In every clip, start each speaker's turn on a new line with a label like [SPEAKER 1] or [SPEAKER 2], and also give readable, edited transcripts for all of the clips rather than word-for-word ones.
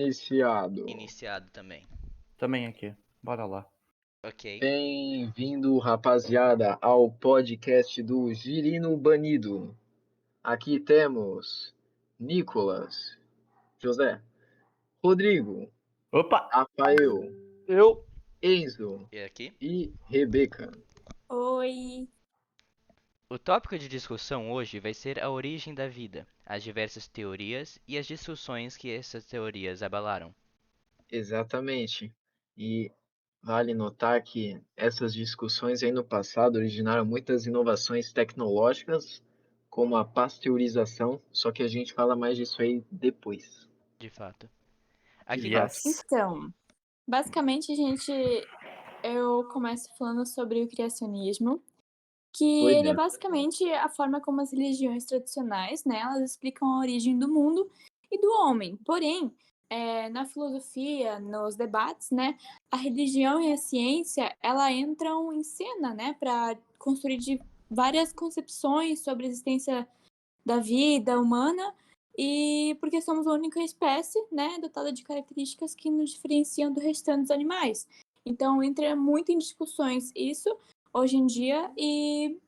[SPEAKER 1] Iniciado.
[SPEAKER 2] Iniciado também.
[SPEAKER 3] Também aqui. Bora lá.
[SPEAKER 2] Ok.
[SPEAKER 1] Bem-vindo, rapaziada, ao podcast do Girino Banido. Aqui temos Nicolas, José, Rodrigo,
[SPEAKER 3] Opa!
[SPEAKER 1] Rafael,
[SPEAKER 3] Eu.
[SPEAKER 1] Enzo
[SPEAKER 2] E aqui?
[SPEAKER 1] e Rebeca.
[SPEAKER 4] Oi.
[SPEAKER 2] O tópico de discussão hoje vai ser a origem da vida, as diversas teorias e as discussões que essas teorias abalaram.
[SPEAKER 1] Exatamente. E vale notar que essas discussões aí no passado originaram muitas inovações tecnológicas, como a pasteurização, só que a gente fala mais disso aí depois.
[SPEAKER 2] De fato. Aqui
[SPEAKER 3] Yes.
[SPEAKER 4] Então, basicamente, eu começo falando sobre o criacionismo, que
[SPEAKER 1] Foi
[SPEAKER 4] ele é
[SPEAKER 1] dentro.
[SPEAKER 4] basicamente a forma como as religiões tradicionais, né, elas explicam a origem do mundo e do homem. Porém, na filosofia, nos debates, né, a religião e a ciência, ela entram em cena, né, para construir várias concepções sobre a existência da vida humana e porque somos a única espécie, né, dotada de características que nos diferenciam do restante dos animais. Então entra muito em discussões isso hoje em dia e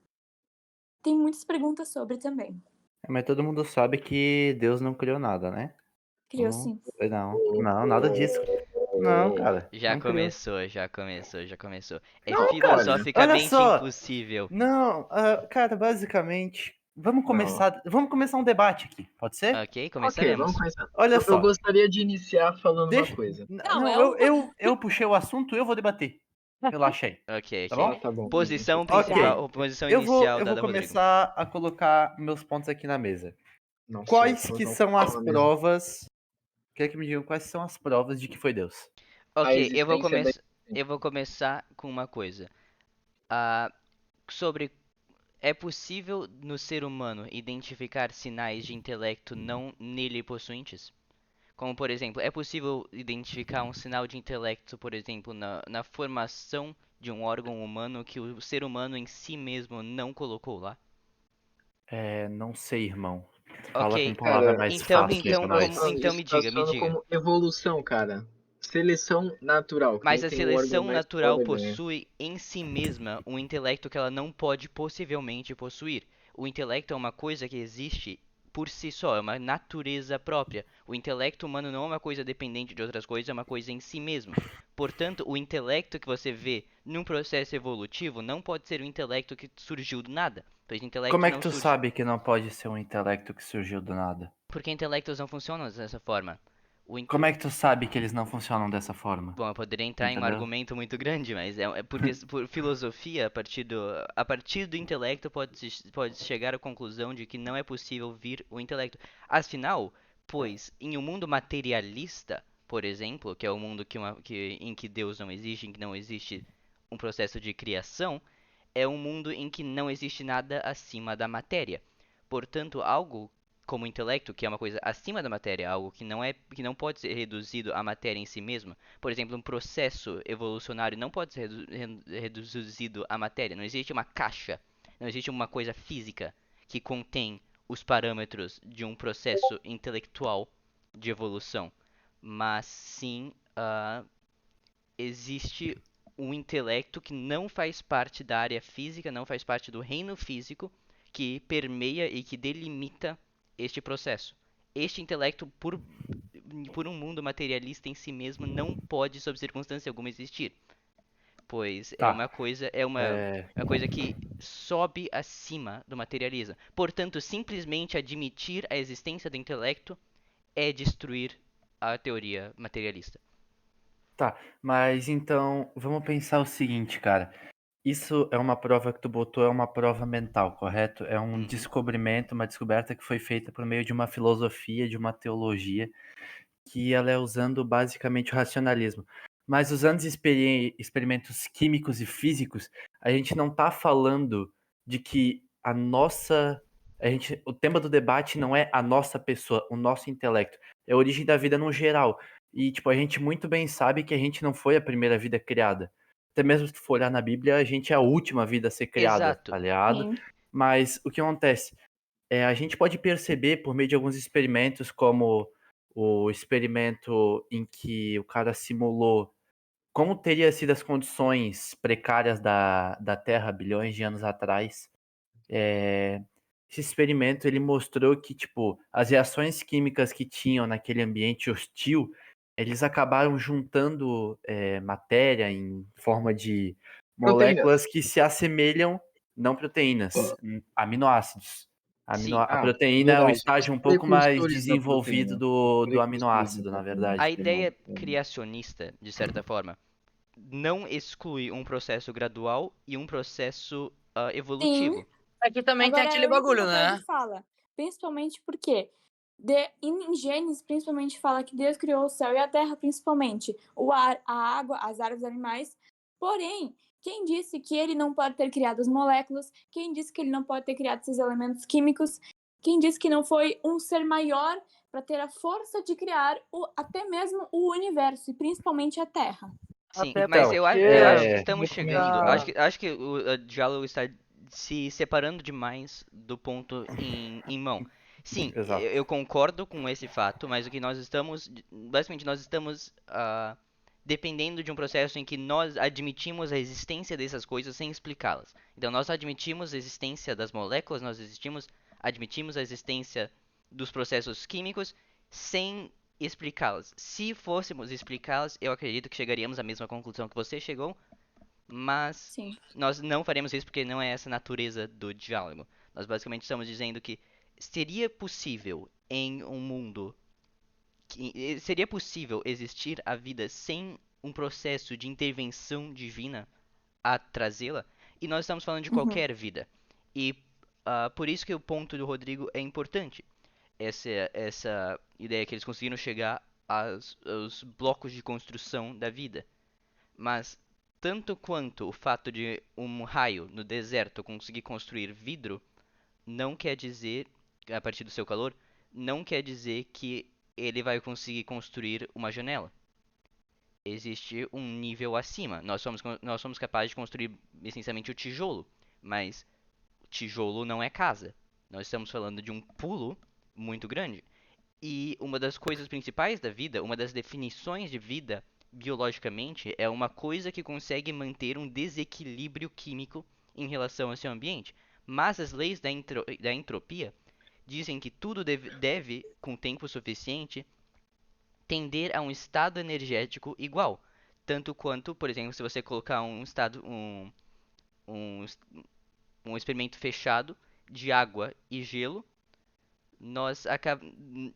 [SPEAKER 4] tem muitas perguntas sobre também.
[SPEAKER 3] Mas todo mundo sabe que Deus não criou nada, né?
[SPEAKER 4] Criou sim.
[SPEAKER 3] Não, nada disso. Não, cara.
[SPEAKER 2] Já
[SPEAKER 3] Não criou.
[SPEAKER 2] começou, já começou, já começou. É
[SPEAKER 3] Não, cara. Olha
[SPEAKER 2] filosoficamente
[SPEAKER 3] só.
[SPEAKER 2] impossível.
[SPEAKER 3] Não, cara, basicamente. Vamos
[SPEAKER 1] Não.
[SPEAKER 3] começar um debate aqui, pode ser?
[SPEAKER 2] Ok,
[SPEAKER 1] Ok, vamos
[SPEAKER 2] começaremos.
[SPEAKER 1] começar.
[SPEAKER 3] Olha
[SPEAKER 1] Eu
[SPEAKER 3] só.
[SPEAKER 1] gostaria de iniciar falando uma
[SPEAKER 3] Deixa.
[SPEAKER 1] coisa.
[SPEAKER 4] Não,
[SPEAKER 3] Não,
[SPEAKER 4] é o
[SPEAKER 3] eu puxei o assunto, eu vou debater. Relaxa aí,
[SPEAKER 2] Ok,
[SPEAKER 3] tá
[SPEAKER 2] ok.
[SPEAKER 3] bom?
[SPEAKER 1] Tá bom.
[SPEAKER 2] Posição
[SPEAKER 3] Ok.
[SPEAKER 2] principal, posição
[SPEAKER 3] Eu vou,
[SPEAKER 2] inicial
[SPEAKER 3] eu vou
[SPEAKER 2] dada a Rodrigo.
[SPEAKER 3] começar a colocar meus pontos aqui na mesa.
[SPEAKER 1] Nossa, os
[SPEAKER 3] Quais
[SPEAKER 1] pontos
[SPEAKER 3] que
[SPEAKER 1] não
[SPEAKER 3] são as
[SPEAKER 1] falam mesmo.
[SPEAKER 3] provas? Queria que me digam quais são as provas de que foi Deus.
[SPEAKER 1] A
[SPEAKER 2] Ok,
[SPEAKER 1] existência da
[SPEAKER 2] eu vou começar com uma coisa. Ah, sobre é possível no ser humano identificar sinais de intelecto não nele possuintes? Como, por exemplo, é possível identificar um sinal de intelecto, por exemplo, na formação de um órgão humano que o ser humano em si mesmo não colocou lá?
[SPEAKER 3] Não sei, irmão. Fala com
[SPEAKER 2] Ok,
[SPEAKER 3] palavras
[SPEAKER 1] Cara,
[SPEAKER 3] mais fáceis pra nós.
[SPEAKER 2] então
[SPEAKER 1] isso
[SPEAKER 2] me
[SPEAKER 1] tá
[SPEAKER 2] diga, me
[SPEAKER 1] soando
[SPEAKER 2] diga.
[SPEAKER 1] como evolução, cara. Seleção natural, que
[SPEAKER 2] Mas
[SPEAKER 1] nem
[SPEAKER 2] a
[SPEAKER 1] tem o órgão
[SPEAKER 2] seleção
[SPEAKER 1] mais
[SPEAKER 2] natural
[SPEAKER 1] foda ganha.
[SPEAKER 2] possui em si mesma um intelecto que ela não pode possivelmente possuir. O intelecto é uma coisa que existe por si só, é uma natureza própria. O intelecto humano não é uma coisa dependente de outras coisas, é uma coisa em si mesma. Portanto, o intelecto que você vê num processo evolutivo não pode ser um intelecto que surgiu do nada. Pois
[SPEAKER 3] Como
[SPEAKER 2] intelectos
[SPEAKER 3] é que
[SPEAKER 2] não
[SPEAKER 3] tu
[SPEAKER 2] surgem.
[SPEAKER 3] sabe que não pode ser um intelecto que surgiu do nada?
[SPEAKER 2] Porque intelectos não funcionam dessa forma. O,
[SPEAKER 3] Como é que tu sabe que eles não funcionam dessa forma?
[SPEAKER 2] Bom, eu poderia entrar em um
[SPEAKER 3] Entendeu?
[SPEAKER 2] argumento muito grande, mas é porque por filosofia, a partir do intelecto pode chegar à conclusão de que não é possível vir o intelecto. Afinal, pois, em um mundo materialista, por exemplo, que é o mundo em que Deus não existe, em que não existe um processo de criação, é um mundo em que não existe nada acima da matéria. Portanto, algo como o intelecto, que é uma coisa acima da matéria, algo que não pode ser reduzido à matéria em si mesma. Por exemplo, um processo evolucionário não pode ser reduzido à matéria. Não existe uma caixa, não existe uma coisa física que contém os parâmetros de um processo intelectual de evolução, mas sim existe um intelecto que não faz parte da área física, não faz parte do reino físico, que permeia e que delimita este processo. Este intelecto, por um mundo materialista em si mesmo, não pode, sob circunstância alguma, existir. Pois
[SPEAKER 3] Tá.
[SPEAKER 2] é uma coisa que sobe acima do materialismo. Portanto, simplesmente admitir a existência do intelecto é destruir a teoria materialista.
[SPEAKER 3] Tá, mas então vamos pensar o seguinte, cara. Isso é uma prova que tu botou, é uma prova mental, correto? É um
[SPEAKER 2] Uhum.
[SPEAKER 3] descobrimento, uma descoberta que foi feita por meio de uma filosofia, de uma teologia, que ela é usando basicamente o racionalismo. Mas usando os experimentos químicos e físicos, a gente não tá falando de que o tema do debate não é a nossa pessoa, o nosso intelecto, é a origem da vida no geral. E, tipo, a gente muito bem sabe que a gente não foi a primeira vida criada. Até mesmo se tu for olhar na Bíblia, a gente é a última vida a ser criada,
[SPEAKER 2] Exato.
[SPEAKER 3] tá ligado?
[SPEAKER 4] sim.
[SPEAKER 3] Mas o que acontece? A gente pode perceber por meio de alguns experimentos, como o experimento em que o cara simulou como teria sido as condições precárias da Terra bilhões de anos atrás. É, esse experimento ele mostrou que tipo as reações químicas que tinham naquele ambiente hostil, eles acabaram juntando matéria em forma de
[SPEAKER 1] Proteínas.
[SPEAKER 3] moléculas que se assemelham, não proteínas, aminoácidos.
[SPEAKER 1] Sim,
[SPEAKER 3] A proteína é o
[SPEAKER 1] verdade. Os
[SPEAKER 3] estágio um pouco mais
[SPEAKER 1] precursores da
[SPEAKER 3] desenvolvido
[SPEAKER 1] proteína.
[SPEAKER 3] do
[SPEAKER 1] Precursores da
[SPEAKER 3] aminoácido, na
[SPEAKER 1] proteína.
[SPEAKER 2] A
[SPEAKER 3] verdade.
[SPEAKER 1] Foi mal.
[SPEAKER 2] ideia criacionista, de certa forma, não exclui um processo gradual e um processo
[SPEAKER 4] Sim.
[SPEAKER 2] evolutivo.
[SPEAKER 5] Aqui também tem
[SPEAKER 4] Agora,
[SPEAKER 5] aquele
[SPEAKER 4] é onde
[SPEAKER 5] bagulho,
[SPEAKER 4] o Pedro
[SPEAKER 5] né?
[SPEAKER 4] fala. Principalmente porque em Gênesis, principalmente, fala que Deus criou o céu e a terra, principalmente. O ar, a água, as árvores, os animais. Porém, quem disse que ele não pode ter criado as moléculas? Quem disse que ele não pode ter criado esses elementos químicos? Quem disse que não foi um ser maior para ter a força de criar até mesmo o universo e principalmente a Terra?
[SPEAKER 2] Sim,
[SPEAKER 5] Até
[SPEAKER 2] mas
[SPEAKER 3] Então,
[SPEAKER 2] eu acho que
[SPEAKER 3] é,
[SPEAKER 2] estamos
[SPEAKER 1] Recomendo
[SPEAKER 2] chegando.
[SPEAKER 1] para.
[SPEAKER 2] Acho que o diálogo está se separando demais do ponto em mão. Sim,
[SPEAKER 3] exato.
[SPEAKER 2] eu concordo com esse fato, mas o que nós estamos. Basicamente, nós estamos dependendo de um processo em que nós admitimos a existência dessas coisas sem explicá-las. Então, nós admitimos a existência das moléculas, admitimos a existência dos processos químicos sem explicá-las. Se fôssemos explicá-las, eu acredito que chegaríamos à mesma conclusão que você chegou, mas
[SPEAKER 4] Sim.
[SPEAKER 2] nós não faremos isso porque não é essa a natureza do diálogo. Nós basicamente estamos dizendo que seria possível em um mundo seria possível existir a vida sem um processo de intervenção divina a trazê-la? E nós estamos falando de
[SPEAKER 4] Uhum.
[SPEAKER 2] qualquer vida. E por isso que o ponto do Rodrigo é importante. Essa ideia que eles conseguiram chegar aos blocos de construção da vida. Mas tanto quanto o fato de um raio no deserto conseguir construir vidro, não quer dizer, a partir do seu calor, não quer dizer que ele vai conseguir construir uma janela. Existe um nível acima. Nós somos capazes de construir essencialmente o tijolo, mas tijolo não é casa. Nós estamos falando de um pulo muito grande. E uma das coisas principais da vida, uma das definições de vida biologicamente, é uma coisa que consegue manter um desequilíbrio químico em relação ao seu ambiente. Mas as leis da entropia dizem que tudo deve, com tempo suficiente, tender a um estado energético igual. Tanto quanto, por exemplo, se você colocar um, um experimento fechado de água e gelo,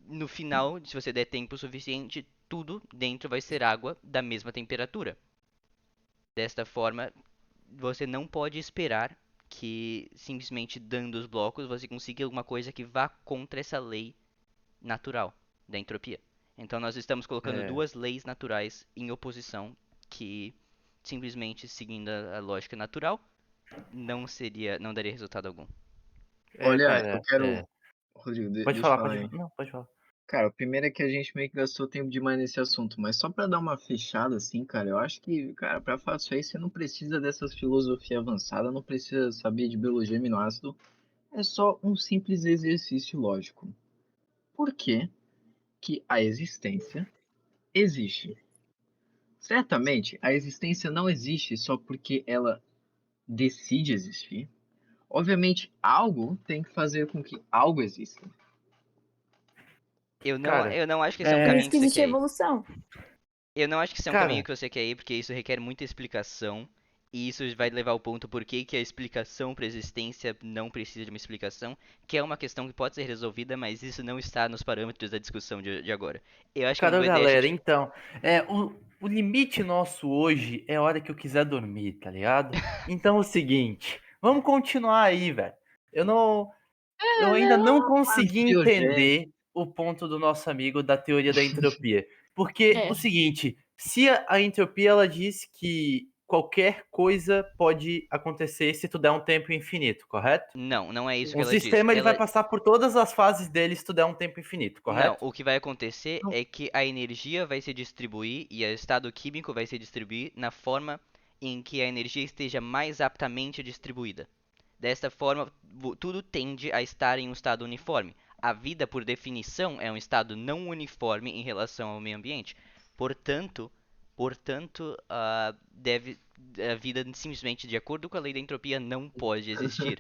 [SPEAKER 2] no final, se você der tempo suficiente, tudo dentro vai ser água da mesma temperatura. Desta forma, você não pode esperar que simplesmente dando os blocos você consiga alguma coisa que vá contra essa lei natural da entropia. Então nós estamos colocando
[SPEAKER 3] É,
[SPEAKER 2] duas leis naturais em oposição que simplesmente seguindo a lógica natural não daria resultado algum.
[SPEAKER 1] Olha, eu
[SPEAKER 3] cara,
[SPEAKER 1] quero. Rodrigo,
[SPEAKER 3] pode
[SPEAKER 1] deixa eu
[SPEAKER 3] falar,
[SPEAKER 1] falar aí.
[SPEAKER 3] Não, pode falar.
[SPEAKER 1] Cara, o primeiro é que a gente meio que gastou tempo demais nesse assunto, mas só pra dar uma fechada assim, cara, eu acho que, cara, pra falar isso aí, você não precisa dessas filosofias avançadas, não precisa saber de biologia aminoácido, é só um simples exercício lógico. Por que que a existência existe? Certamente, a existência não existe só porque ela decide existir. Obviamente, algo tem que fazer com que algo exista.
[SPEAKER 3] Cara,
[SPEAKER 2] Eu não acho que esse é um
[SPEAKER 4] Por
[SPEAKER 3] é,
[SPEAKER 2] caminho
[SPEAKER 4] isso
[SPEAKER 2] que
[SPEAKER 4] que
[SPEAKER 2] você
[SPEAKER 4] existe
[SPEAKER 2] quer
[SPEAKER 4] a
[SPEAKER 2] ir.
[SPEAKER 4] evolução.
[SPEAKER 2] Eu não acho que esse é um caminho
[SPEAKER 3] cara,
[SPEAKER 2] que você quer ir, porque isso requer muita explicação. E isso vai levar ao ponto por que a explicação para a existência não precisa de uma explicação, que é uma questão que pode ser resolvida, mas isso não está nos parâmetros da discussão de agora. Eu acho que é uma
[SPEAKER 3] cara,
[SPEAKER 2] boa ideia a
[SPEAKER 3] galera,
[SPEAKER 2] gente.
[SPEAKER 3] então, o limite nosso hoje é a hora que eu quiser dormir, tá ligado? Então é o seguinte, vamos continuar aí, velho. Eu não, eu ainda não consegui
[SPEAKER 1] Biogênico.
[SPEAKER 3] entender o ponto do nosso amigo da teoria da entropia. Porque o
[SPEAKER 4] É.
[SPEAKER 3] seguinte, se a entropia ela diz que qualquer coisa pode acontecer se tu der um tempo infinito, correto?
[SPEAKER 2] Não, não é isso que
[SPEAKER 3] Um
[SPEAKER 2] ela diz.
[SPEAKER 3] sistema ele vai
[SPEAKER 2] Ela
[SPEAKER 3] passar por todas as fases dele se tu der um tempo infinito,
[SPEAKER 2] Não,
[SPEAKER 3] correto?
[SPEAKER 2] o que vai acontecer
[SPEAKER 1] Não,
[SPEAKER 2] é que a energia vai se distribuir e o estado químico vai se distribuir na forma em que a energia esteja mais aptamente distribuída. Desta forma, tudo tende a estar em um estado uniforme. a vida, por definição, é um estado não uniforme em relação ao meio ambiente. Portanto, a vida simplesmente de acordo com a lei da entropia não pode existir.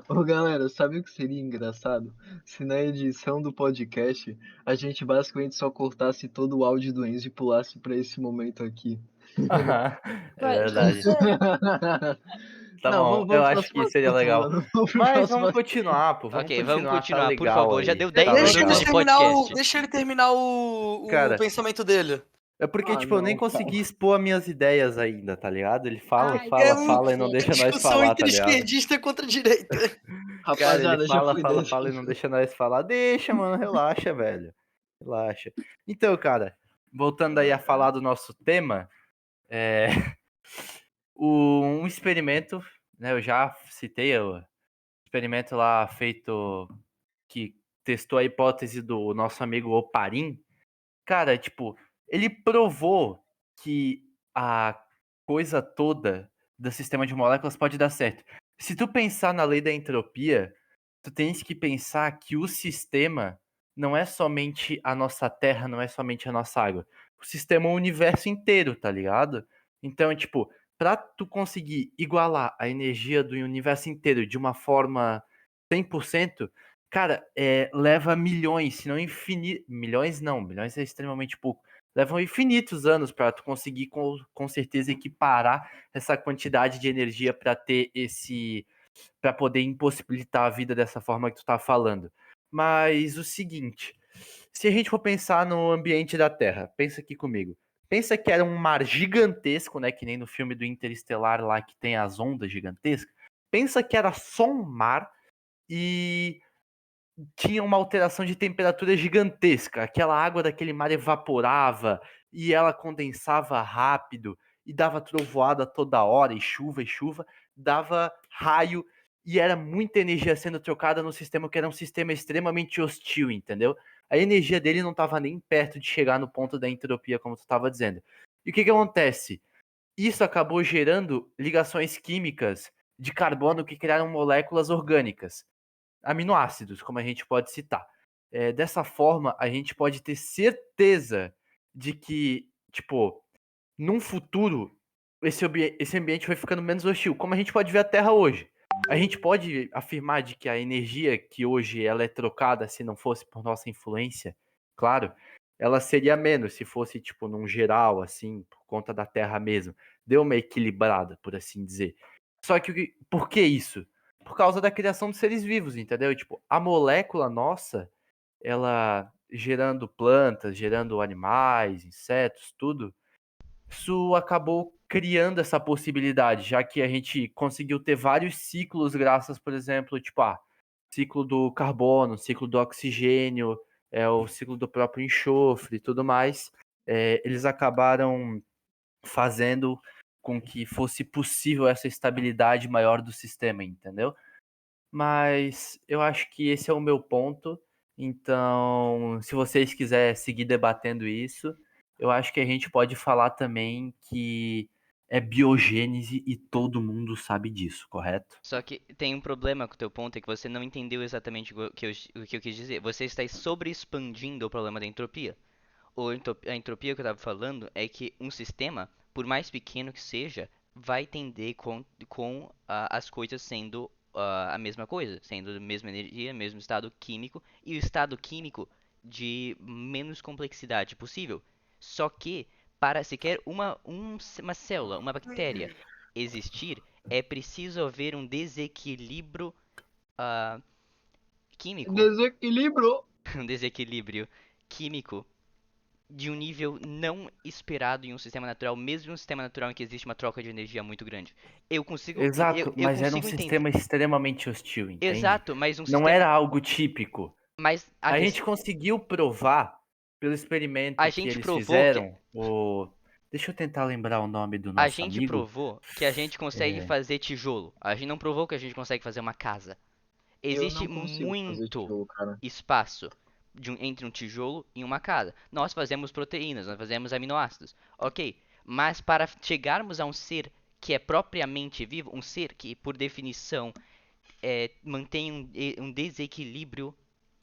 [SPEAKER 1] Ô galera, sabe o que seria engraçado? Se na edição do podcast a gente basicamente só cortasse todo o áudio do Enzo e pulasse pra esse momento aqui.
[SPEAKER 3] Aham, é
[SPEAKER 4] Pode
[SPEAKER 3] verdade.
[SPEAKER 4] ser.
[SPEAKER 3] Tá
[SPEAKER 1] Não,
[SPEAKER 3] bom,
[SPEAKER 1] vamos
[SPEAKER 3] eu
[SPEAKER 1] pro
[SPEAKER 3] acho
[SPEAKER 1] próximo
[SPEAKER 3] que seria
[SPEAKER 1] assunto,
[SPEAKER 3] legal.
[SPEAKER 1] mano. Vamos pro
[SPEAKER 3] Mas
[SPEAKER 1] próximo
[SPEAKER 3] vamos
[SPEAKER 1] assunto.
[SPEAKER 3] continuar, pô. Vamos
[SPEAKER 2] Ok, vamos
[SPEAKER 3] tá
[SPEAKER 2] continuar, por
[SPEAKER 3] legal
[SPEAKER 2] favor. Já
[SPEAKER 3] aí.
[SPEAKER 2] deu
[SPEAKER 3] Tá
[SPEAKER 2] 10
[SPEAKER 5] Deixa
[SPEAKER 2] minutos
[SPEAKER 5] ele
[SPEAKER 3] legal.
[SPEAKER 2] de
[SPEAKER 5] terminar
[SPEAKER 2] podcast.
[SPEAKER 5] deixa ele terminar o
[SPEAKER 3] Cara,
[SPEAKER 5] pensamento dele.
[SPEAKER 3] é porque,
[SPEAKER 1] Ah,
[SPEAKER 3] tipo, eu nem
[SPEAKER 1] não,
[SPEAKER 3] consegui
[SPEAKER 1] cara.
[SPEAKER 3] expor as minhas ideias ainda, tá ligado? Ele fala,
[SPEAKER 4] Ai,
[SPEAKER 5] É
[SPEAKER 3] fala e não
[SPEAKER 5] uma
[SPEAKER 3] deixa nós
[SPEAKER 5] discussão
[SPEAKER 3] falar, tá
[SPEAKER 5] entre
[SPEAKER 3] ligado?
[SPEAKER 5] esquerdista contra direita.
[SPEAKER 3] Cara, ele
[SPEAKER 1] Rapaziada, já fui
[SPEAKER 3] fala
[SPEAKER 1] 10.
[SPEAKER 3] e não deixa nós falar. Deixa, mano, relaxa, velho. Relaxa. Então, cara, voltando aí a falar do nosso tema, é... um experimento, né? Eu já citei o experimento lá feito que testou a hipótese do nosso amigo Oparin. Cara, tipo, ele provou que a coisa toda do sistema de moléculas pode dar certo. Se tu pensar na lei da entropia, tu tens que pensar que o sistema não é somente a nossa Terra, não é somente a nossa água. O sistema é o universo inteiro, tá ligado? Então, tipo, pra tu conseguir igualar a energia do universo inteiro de uma forma 100%, cara, leva milhões, se não infinitos. Milhões não, milhões é extremamente pouco. Levam infinitos anos para tu conseguir com certeza equiparar essa quantidade de energia para ter para poder impossibilitar a vida dessa forma que tu tá falando. Mas o seguinte, se a gente for pensar no ambiente da Terra, pensa aqui comigo. Pensa que era um mar gigantesco, né, que nem no filme do Interestelar lá que tem as ondas gigantescas. Pensa que era só um mar e tinha uma alteração de temperatura gigantesca. Aquela água daquele mar evaporava e ela condensava rápido e dava trovoada toda hora, e chuva, dava raio e era muita energia sendo trocada no sistema que era um sistema extremamente hostil, entendeu? A energia dele não estava nem perto de chegar no ponto da entropia, como tu estava dizendo. E o que acontece? Isso acabou gerando ligações químicas de carbono que criaram moléculas orgânicas, aminoácidos, como a gente pode citar. Dessa forma, a gente pode ter certeza de que, tipo, num futuro, esse ambiente vai ficando menos hostil, como a gente pode ver a Terra hoje. A gente pode afirmar de que a energia que hoje ela é trocada, se não fosse por nossa influência, claro, ela seria menos se fosse, tipo, num geral, assim, por conta da Terra mesmo. Deu uma equilibrada, por assim dizer. Só que, por que isso? Por causa da criação de seres vivos, entendeu? Tipo, a molécula nossa, ela gerando plantas, gerando animais, insetos, tudo, isso acabou criando essa possibilidade, já que a gente conseguiu ter vários ciclos graças, por exemplo, tipo, ciclo do carbono, ciclo do oxigênio, o ciclo do próprio enxofre e tudo mais. Eles acabaram fazendo com que fosse possível essa estabilidade maior do sistema, entendeu? Mas eu acho que esse é o meu ponto. Então, se vocês quiserem seguir debatendo isso, eu acho que a gente pode falar também que é biogênese e todo mundo sabe disso, correto?
[SPEAKER 2] Só que tem um problema com o teu ponto, é que você não entendeu exatamente o que eu quis dizer. Você está sobreexpandindo o problema da entropia. A entropia que eu estava falando é que um sistema, por mais pequeno que seja, vai tender com as coisas sendo a mesma coisa, sendo a mesma energia, mesmo estado químico, e o estado químico de menos complexidade possível. Só que, para sequer uma célula, uma bactéria existir, é preciso haver um desequilíbrio ah, químico,
[SPEAKER 1] Desequilíbrio.
[SPEAKER 2] um desequilíbrio químico de um nível não esperado em um sistema natural, mesmo em um sistema natural em que existe uma troca de energia muito grande.
[SPEAKER 3] Exato,
[SPEAKER 2] Eu
[SPEAKER 3] mas era um
[SPEAKER 2] consigo entender.
[SPEAKER 3] sistema extremamente hostil, entende?
[SPEAKER 2] Exato, mas um
[SPEAKER 3] Não
[SPEAKER 2] sistema.
[SPEAKER 3] era algo típico.
[SPEAKER 2] Mas
[SPEAKER 3] A gente conseguiu provar pelo
[SPEAKER 2] a
[SPEAKER 3] experimento que
[SPEAKER 2] gente
[SPEAKER 3] eles
[SPEAKER 2] provou que.
[SPEAKER 3] fizeram. Deixa eu tentar lembrar o nome do
[SPEAKER 2] A
[SPEAKER 3] nosso
[SPEAKER 2] gente
[SPEAKER 3] amigo.
[SPEAKER 2] provou que a gente consegue fazer tijolo. A gente não provou que a gente consegue fazer uma casa.
[SPEAKER 1] Eu
[SPEAKER 2] Existe
[SPEAKER 1] não consigo fazer
[SPEAKER 2] muito
[SPEAKER 1] tijolo, cara.
[SPEAKER 2] espaço entre um tijolo e uma casa. Nós fazemos proteínas, nós fazemos aminoácidos. Ok, mas para chegarmos a um ser que é propriamente vivo, um ser que, por definição, mantém um desequilíbrio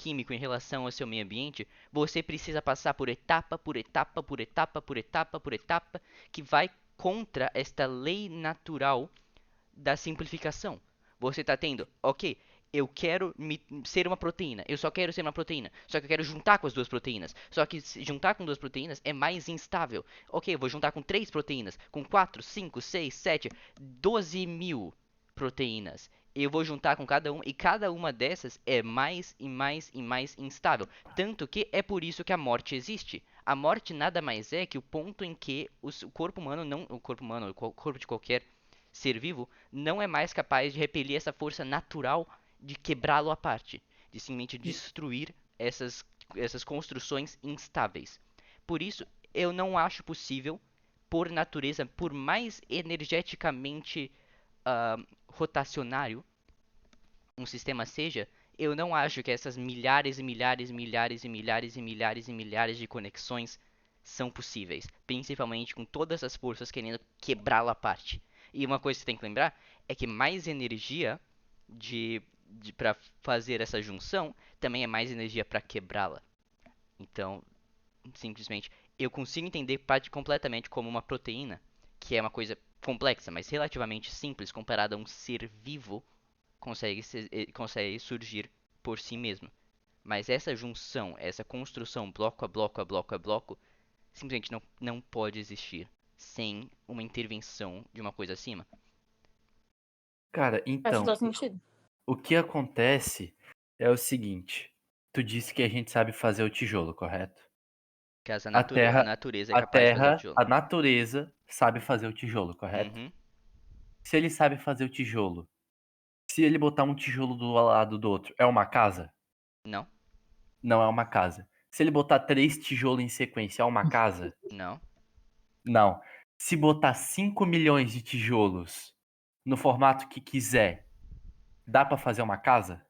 [SPEAKER 2] químico em relação ao seu meio ambiente, você precisa passar por etapa, por etapa, por etapa, por etapa, por etapa, que vai contra esta lei natural da simplificação. Você está tendo, ok, eu quero ser uma proteína, eu só quero ser uma proteína, só que eu quero juntar com as duas proteínas, só que juntar com duas proteínas é mais instável. Ok, eu vou juntar com 3 proteínas, com 4, 5, 6, 7, 12 mil proteínas. Eu vou juntar com cada uma, e cada uma dessas é mais e mais e mais instável. Tanto que é por isso que a morte existe. A morte nada mais é que o ponto em que o corpo humano, o corpo de qualquer ser vivo, não é mais capaz de repelir essa força natural de quebrá-lo à parte, de simplesmente destruir essas construções instáveis. Por isso, eu não acho possível, por natureza, por mais energeticamente rotacionário um sistema seja, eu não acho que essas milhares e milhares e milhares e milhares e milhares e milhares de conexões são possíveis, principalmente com todas as forças querendo quebrá-la à parte. E uma coisa que você tem que lembrar é que mais energia para fazer essa junção também é mais energia para quebrá-la. Então, simplesmente, eu consigo entender completamente como uma proteína, que é uma coisa complexa, mas relativamente simples comparada a um ser vivo, consegue surgir por si mesmo. Mas essa junção, essa construção bloco a bloco a bloco a bloco, simplesmente não pode existir sem uma intervenção de uma coisa acima.
[SPEAKER 3] Cara,
[SPEAKER 4] Faz
[SPEAKER 3] então,
[SPEAKER 4] todo sentido.
[SPEAKER 3] o que acontece é o seguinte. Tu disse que a gente sabe fazer o tijolo, correto?
[SPEAKER 2] Caso
[SPEAKER 3] A terra,
[SPEAKER 2] a natureza é
[SPEAKER 3] a
[SPEAKER 2] capaz de fazer o
[SPEAKER 3] terra,
[SPEAKER 2] tijolo.
[SPEAKER 3] a natureza sabe fazer o tijolo, correto?
[SPEAKER 2] Uhum.
[SPEAKER 3] Se ele sabe fazer o tijolo, se ele botar um tijolo do lado do outro, é uma casa?
[SPEAKER 2] Não,
[SPEAKER 3] Não é uma casa. Se ele botar 3 tijolos em sequência, é uma casa?
[SPEAKER 2] não.
[SPEAKER 3] Não. Se botar 5 milhões de tijolos no formato que quiser, dá pra fazer uma casa?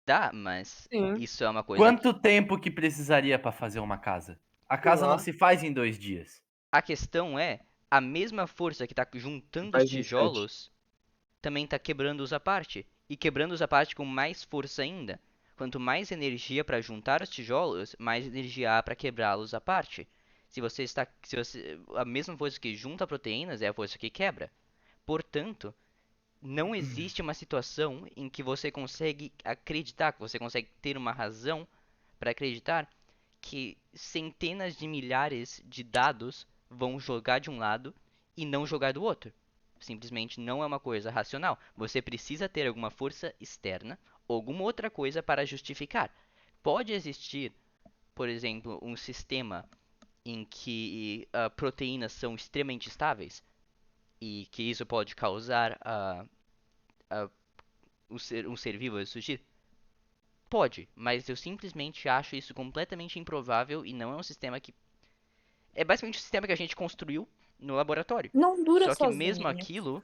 [SPEAKER 2] Dá, mas
[SPEAKER 5] Sim.
[SPEAKER 2] isso é uma coisa
[SPEAKER 3] Quanto tempo que precisaria pra fazer uma casa? A casa não
[SPEAKER 5] lá.
[SPEAKER 3] se faz em 2 dias.
[SPEAKER 2] a questão é, a mesma força que está juntando os
[SPEAKER 1] Faz em 7.
[SPEAKER 2] tijolos também está quebrando-os à parte. E quebrando-os à parte com mais força ainda. Quanto mais energia para juntar os tijolos, mais energia há para quebrá-los à parte. A mesma força que junta proteínas é a força que quebra. Portanto, não existe uma situação em que você consegue acreditar, que você consegue ter uma razão para acreditar que centenas de milhares de dados vão jogar de um lado e não jogar do outro. Simplesmente não é uma coisa racional. Você precisa ter alguma força externa ou alguma outra coisa para justificar. Pode existir, por exemplo, um sistema em que proteínas são extremamente estáveis e que isso pode causar um ser vivo a surgir? Pode, mas eu simplesmente acho isso completamente improvável e não é um sistema que. É basicamente um sistema que a gente construiu no laboratório.
[SPEAKER 4] Não dura
[SPEAKER 2] Só que
[SPEAKER 4] sozinho.
[SPEAKER 2] mesmo aquilo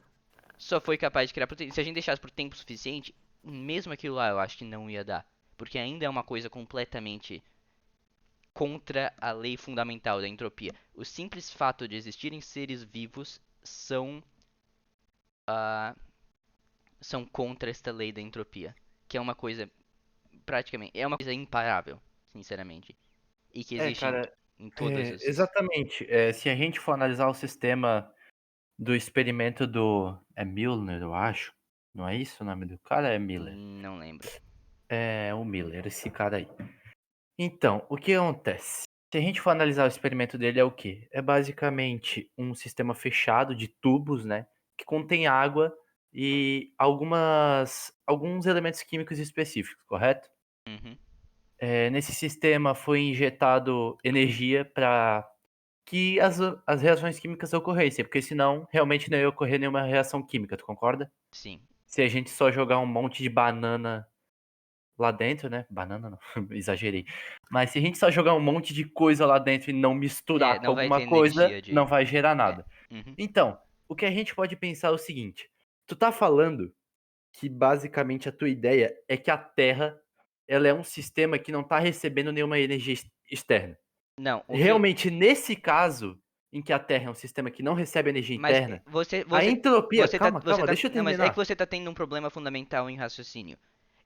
[SPEAKER 2] só foi capaz de criar proteína. Se a gente deixasse por tempo suficiente, mesmo aquilo lá eu acho que não ia dar. Porque ainda é uma coisa completamente contra a lei fundamental da entropia. O simples fato de existirem seres vivos são contra esta lei da entropia. Que é uma coisa praticamente. É uma coisa imparável, sinceramente. E que existe
[SPEAKER 3] Cara,
[SPEAKER 2] em todas as.
[SPEAKER 3] exatamente. Se a gente for analisar o sistema do experimento do... É Milner, eu acho. Não é isso o nome do cara? É Miller.
[SPEAKER 2] Não lembro.
[SPEAKER 3] É o Miller, esse cara aí. Então, o que acontece? Se a gente for analisar o experimento dele, é o quê? É basicamente um sistema fechado de tubos, né? Que contém água e alguns elementos químicos específicos, correto?
[SPEAKER 2] Uhum.
[SPEAKER 3] Nesse sistema foi injetado energia para que as reações químicas ocorressem, porque senão realmente não ia ocorrer nenhuma reação química, tu concorda?
[SPEAKER 2] Sim.
[SPEAKER 3] Se a gente só jogar um monte de banana lá dentro, né? Banana não, exagerei. Mas se a gente só jogar um monte de coisa lá dentro e não misturar com
[SPEAKER 2] Não vai
[SPEAKER 3] alguma
[SPEAKER 2] ter
[SPEAKER 3] coisa,
[SPEAKER 2] energia de.
[SPEAKER 3] não vai gerar
[SPEAKER 2] É.
[SPEAKER 3] nada.
[SPEAKER 2] Uhum.
[SPEAKER 3] Então, o que a gente pode pensar é o seguinte: tu tá falando que basicamente a tua ideia é que a Terra ela é um sistema que não tá recebendo nenhuma energia externa.
[SPEAKER 2] Não, o que eu.
[SPEAKER 3] Realmente, nesse caso, em que a Terra é um sistema que não recebe energia
[SPEAKER 2] Mas
[SPEAKER 3] interna,
[SPEAKER 2] você,
[SPEAKER 3] a
[SPEAKER 2] você,
[SPEAKER 3] entropia.
[SPEAKER 2] você tá,
[SPEAKER 3] Calma,
[SPEAKER 2] você tá,
[SPEAKER 3] deixa eu
[SPEAKER 2] não, mas é que
[SPEAKER 3] terminar.
[SPEAKER 2] você tá tendo um problema fundamental em raciocínio.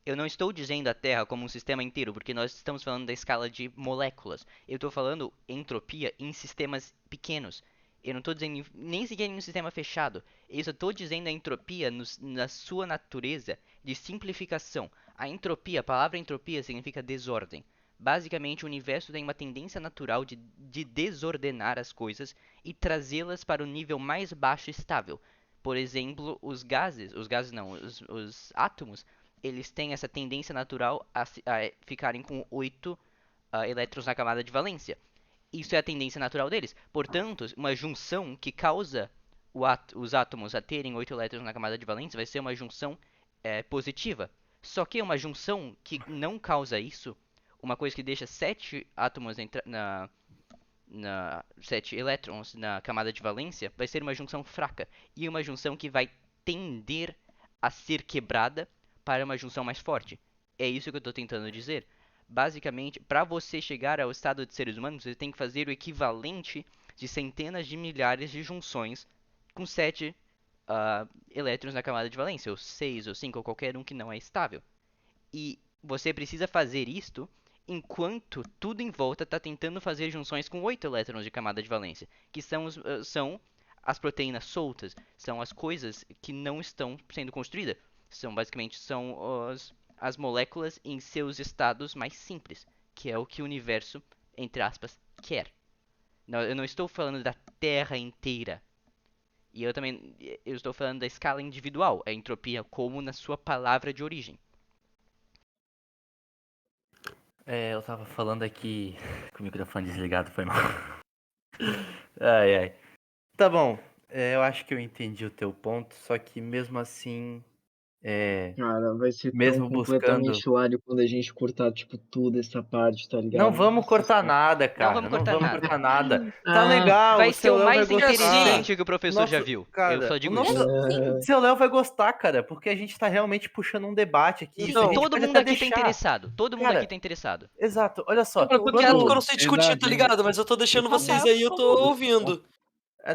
[SPEAKER 2] Eu não estou dizendo a Terra como um sistema inteiro, porque nós estamos falando da escala de moléculas. Eu estou falando entropia em sistemas pequenos. Eu não estou dizendo nem sequer em um sistema fechado. Eu só estou dizendo a entropia na sua natureza de simplificação. A entropia, a palavra entropia significa desordem. Basicamente, o universo tem uma tendência natural de desordenar as coisas e trazê-las para o nível mais baixo estável. Por exemplo, os gases não, os átomos, eles têm essa tendência natural a ficarem com 8 elétrons na camada de valência. Isso é a tendência natural deles. Portanto, uma junção que causa os átomos a terem 8 elétrons na camada de valência vai ser uma junção positiva. Só que uma junção que não causa isso, uma coisa que deixa 7 átomos na 7 elétrons na camada de valência, vai ser uma junção fraca. E uma junção que vai tender a ser quebrada para uma junção mais forte. É isso que eu estou tentando dizer. Basicamente, para você chegar ao estado de seres humanos, você tem que fazer o equivalente de centenas de milhares de junções com 7 elétrons na camada de valência, ou 6 ou 5, ou qualquer um que não é estável. E você precisa fazer isto enquanto tudo em volta está tentando fazer junções com 8 elétrons de camada de valência, que são as proteínas soltas, são as coisas que não estão sendo construídas. São as moléculas em seus estados mais simples, que é o que o universo, entre aspas, quer. Não, eu não estou falando da Terra inteira. E eu estou falando da escala individual, a entropia como na sua palavra de origem.
[SPEAKER 3] Eu tava falando aqui com o microfone desligado, foi mal. Ai, ai. Tá bom, eu acho que eu entendi o teu ponto, só que mesmo assim,
[SPEAKER 1] Cara, vai ser tão
[SPEAKER 3] mesmo buscando.
[SPEAKER 1] completamente hilário quando a gente cortar, tipo, tudo essa parte, tá
[SPEAKER 3] Não
[SPEAKER 1] ligado?
[SPEAKER 3] vamos
[SPEAKER 1] Nossa
[SPEAKER 3] cortar
[SPEAKER 1] senhora.
[SPEAKER 3] nada,
[SPEAKER 2] Não
[SPEAKER 3] cara.
[SPEAKER 2] vamos
[SPEAKER 3] Não
[SPEAKER 2] cortar
[SPEAKER 3] vamos
[SPEAKER 2] nada.
[SPEAKER 3] cortar nada. Tá
[SPEAKER 1] Ah,
[SPEAKER 3] legal,
[SPEAKER 2] Vai
[SPEAKER 3] o
[SPEAKER 2] ser
[SPEAKER 3] seu
[SPEAKER 2] o
[SPEAKER 3] Léo vai
[SPEAKER 2] mais
[SPEAKER 3] gostar.
[SPEAKER 2] interessante que o professor já
[SPEAKER 3] Nosso-
[SPEAKER 2] viu.
[SPEAKER 3] Cara,
[SPEAKER 2] Eu só
[SPEAKER 3] o
[SPEAKER 2] digo
[SPEAKER 3] nosso,
[SPEAKER 2] isso.
[SPEAKER 3] o seu Léo vai gostar, cara, porque a gente tá realmente puxando um debate aqui. Isso a
[SPEAKER 5] Então,
[SPEAKER 3] gente
[SPEAKER 2] Todo
[SPEAKER 3] pode
[SPEAKER 2] mundo
[SPEAKER 3] até
[SPEAKER 2] aqui tá
[SPEAKER 3] deixar.
[SPEAKER 2] interessado. Todo mundo
[SPEAKER 3] Cara,
[SPEAKER 2] aqui tá interessado.
[SPEAKER 3] exato, olha só.
[SPEAKER 5] eu tô quieto porque eu não sei discutir, tá
[SPEAKER 6] Exato.
[SPEAKER 5] ligado? Mas eu tô deixando vocês aí, eu tô ouvindo.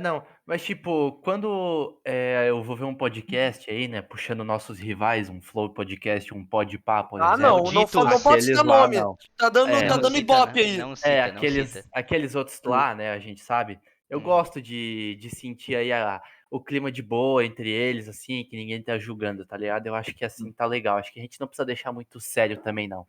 [SPEAKER 3] Não, mas tipo, quando eu vou ver um podcast aí, né, puxando nossos rivais, um Flow Podcast, um Podpah, por
[SPEAKER 5] Ah,
[SPEAKER 3] exemplo.
[SPEAKER 5] não, não,
[SPEAKER 2] Malditos.
[SPEAKER 5] não pode
[SPEAKER 3] Aqueles
[SPEAKER 5] citar
[SPEAKER 3] lá,
[SPEAKER 5] nome.
[SPEAKER 3] não.
[SPEAKER 5] Tá dando, tá
[SPEAKER 2] Não
[SPEAKER 5] dando
[SPEAKER 2] cita,
[SPEAKER 5] ibope
[SPEAKER 2] né?
[SPEAKER 5] aí.
[SPEAKER 2] Não cita, não
[SPEAKER 3] Aqueles,
[SPEAKER 2] cita.
[SPEAKER 3] aqueles outros lá, né, a gente sabe. Eu
[SPEAKER 2] Hum.
[SPEAKER 3] gosto de sentir aí o clima de boa entre eles, assim, que ninguém tá julgando, tá ligado? Eu acho que assim tá legal. Acho que a gente não precisa deixar muito sério também, não.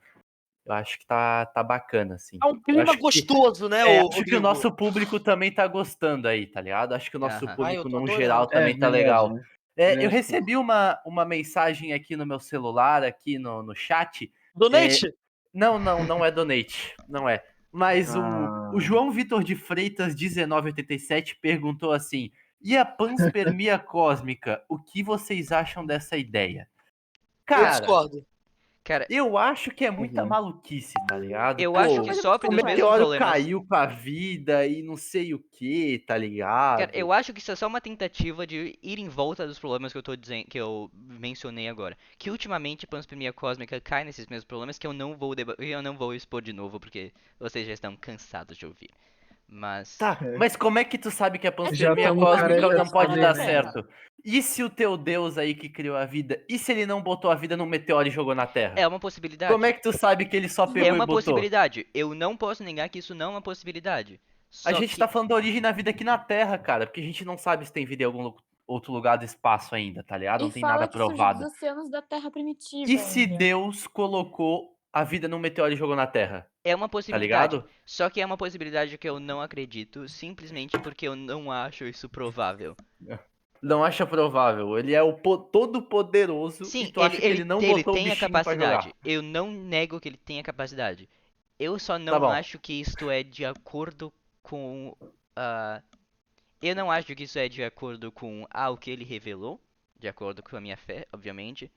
[SPEAKER 3] Eu acho que tá bacana, assim.
[SPEAKER 5] É um
[SPEAKER 3] Eu
[SPEAKER 5] clima
[SPEAKER 3] acho que,
[SPEAKER 5] gostoso, né,
[SPEAKER 3] acho
[SPEAKER 5] ô
[SPEAKER 3] que o
[SPEAKER 5] Rodrigo?
[SPEAKER 3] nosso público também tá gostando aí, tá ligado? Acho que o nosso
[SPEAKER 2] Aham.
[SPEAKER 5] Ai, eu
[SPEAKER 3] público,
[SPEAKER 5] tô
[SPEAKER 3] num
[SPEAKER 5] adorando.
[SPEAKER 3] geral, também tá
[SPEAKER 6] verdade,
[SPEAKER 3] legal.
[SPEAKER 6] né?
[SPEAKER 3] Eu
[SPEAKER 6] Acho que-
[SPEAKER 3] recebi uma mensagem aqui no meu celular, aqui no chat.
[SPEAKER 5] Donate?
[SPEAKER 3] Não é donate, não é. Mas o
[SPEAKER 1] Ah,
[SPEAKER 3] João Vitor de Freitas, 1987, perguntou assim: e a panspermia cósmica, o que vocês acham dessa ideia?
[SPEAKER 5] Eu
[SPEAKER 3] Cara,
[SPEAKER 5] discordo.
[SPEAKER 2] Cara,
[SPEAKER 3] eu acho que é muita
[SPEAKER 1] uhum.
[SPEAKER 3] maluquice, tá ligado?
[SPEAKER 2] eu acho
[SPEAKER 3] Pô,
[SPEAKER 2] que
[SPEAKER 4] Coisa
[SPEAKER 2] sofre
[SPEAKER 3] o
[SPEAKER 2] dos
[SPEAKER 4] completa.
[SPEAKER 2] mesmos
[SPEAKER 3] meteoro
[SPEAKER 2] problemas.
[SPEAKER 3] caiu com a vida e não sei o que, tá
[SPEAKER 2] Cara,
[SPEAKER 3] ligado?
[SPEAKER 2] eu acho que isso é só uma tentativa de ir em volta dos problemas que eu tô dizendo, que eu mencionei agora. Que ultimamente panspermia cósmica cai nesses mesmos problemas que eu não vou expor de novo porque vocês já estão cansados de ouvir. Mas
[SPEAKER 3] Tá, mas como é que tu sabe que a
[SPEAKER 1] Já
[SPEAKER 3] panspermia
[SPEAKER 1] estamos
[SPEAKER 3] cósmica
[SPEAKER 1] careca
[SPEAKER 3] não
[SPEAKER 1] de
[SPEAKER 3] pode
[SPEAKER 1] saber,
[SPEAKER 3] dar
[SPEAKER 1] né?
[SPEAKER 3] certo? E se o teu Deus aí que criou a vida, e se ele não botou a vida num meteoro e jogou na Terra?
[SPEAKER 2] é uma
[SPEAKER 3] Como
[SPEAKER 2] possibilidade.
[SPEAKER 3] é que tu sabe que ele só
[SPEAKER 2] É
[SPEAKER 3] pegou e
[SPEAKER 2] uma
[SPEAKER 3] botou?
[SPEAKER 2] possibilidade. Eu não posso negar que isso não é uma possibilidade.
[SPEAKER 3] A
[SPEAKER 2] Só
[SPEAKER 3] gente
[SPEAKER 2] que
[SPEAKER 3] tá falando da origem da vida aqui na Terra, cara, porque a gente não sabe se tem vida em algum outro lugar do espaço ainda, tá ligado?
[SPEAKER 4] E
[SPEAKER 3] Não tem nada
[SPEAKER 4] fala que surgiu dos
[SPEAKER 3] provado.
[SPEAKER 4] oceanos da Terra primitiva
[SPEAKER 3] E se
[SPEAKER 4] ainda.
[SPEAKER 3] Deus colocou a vida num meteoro e jogou na Terra?
[SPEAKER 2] é uma
[SPEAKER 3] Tá
[SPEAKER 2] possibilidade.
[SPEAKER 3] ligado?
[SPEAKER 2] Só que é uma possibilidade que eu não acredito, simplesmente porque eu não acho isso provável.
[SPEAKER 3] Não acha provável. Ele é o todo poderoso e
[SPEAKER 2] Sim,
[SPEAKER 3] tu acha que ele não
[SPEAKER 2] ele
[SPEAKER 3] botou o
[SPEAKER 2] tem a
[SPEAKER 3] bichinho pra
[SPEAKER 2] capacidade.
[SPEAKER 3] jogar.
[SPEAKER 2] Eu não nego que ele tem a capacidade. Eu só
[SPEAKER 3] Tá
[SPEAKER 2] não
[SPEAKER 3] bom.
[SPEAKER 2] acho que isto é de acordo com. ah, eu não acho que isso é de acordo com o que ele revelou, de acordo com a minha fé, obviamente.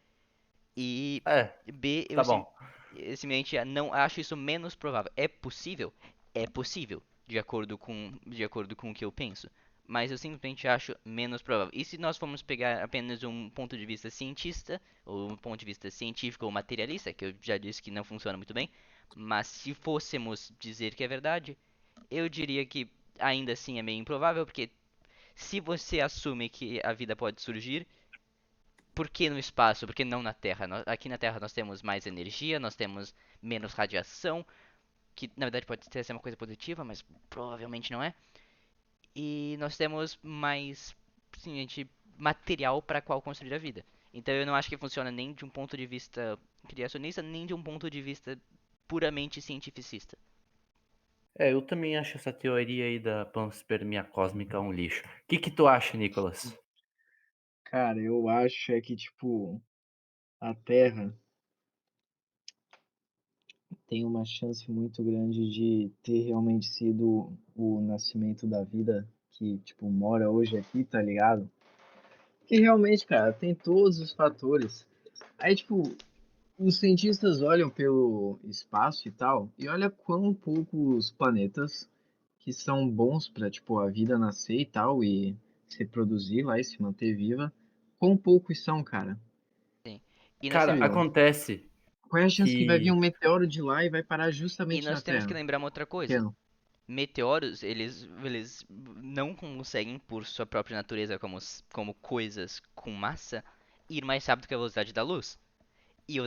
[SPEAKER 2] E
[SPEAKER 3] É,
[SPEAKER 2] B,
[SPEAKER 3] tá bom.
[SPEAKER 2] eu simplesmente não acho isso menos provável. É possível? É possível, de acordo com o que eu penso. Mas eu simplesmente acho menos provável. E se nós formos pegar apenas um ponto de vista cientista, ou um ponto de vista científico ou materialista, que eu já disse que não funciona muito bem, mas se fôssemos dizer que é verdade, eu diria que ainda assim é meio improvável, porque se você assume que a vida pode surgir, Por que no espaço? Por que não na Terra? Aqui na Terra nós temos mais energia, nós temos menos radiação, que na verdade pode ser uma coisa positiva, mas provavelmente não é. E nós temos mais simplesmente material para qual construir a vida. Então eu não acho que funciona nem de um ponto de vista criacionista, nem de um ponto de vista puramente cientificista.
[SPEAKER 3] Eu também acho essa teoria aí da panspermia cósmica um lixo. O que tu acha, Nicolas?
[SPEAKER 1] Cara, eu acho que, tipo, a Terra tem uma chance muito grande de ter realmente sido o nascimento da vida que, tipo, mora hoje aqui, tá ligado? Que realmente, cara, tem todos os fatores. Aí, tipo, os cientistas olham pelo espaço e tal, e olha quão poucos planetas que são bons para, tipo, a vida nascer e tal, e se reproduzir lá e se manter viva, quão poucos são, cara.
[SPEAKER 2] Sim. E nós,
[SPEAKER 3] Cara,
[SPEAKER 2] temos,
[SPEAKER 3] acontece
[SPEAKER 1] Qual é a chance que vai vir
[SPEAKER 3] que.
[SPEAKER 1] um meteoro de lá e vai parar
[SPEAKER 2] e
[SPEAKER 1] justamente na
[SPEAKER 2] nós temos que
[SPEAKER 1] Terra?
[SPEAKER 2] lembrar uma outra coisa.
[SPEAKER 1] Pequeno.
[SPEAKER 2] Meteoros, eles não conseguem, por sua própria natureza como coisas com massa, ir mais rápido que a velocidade da luz.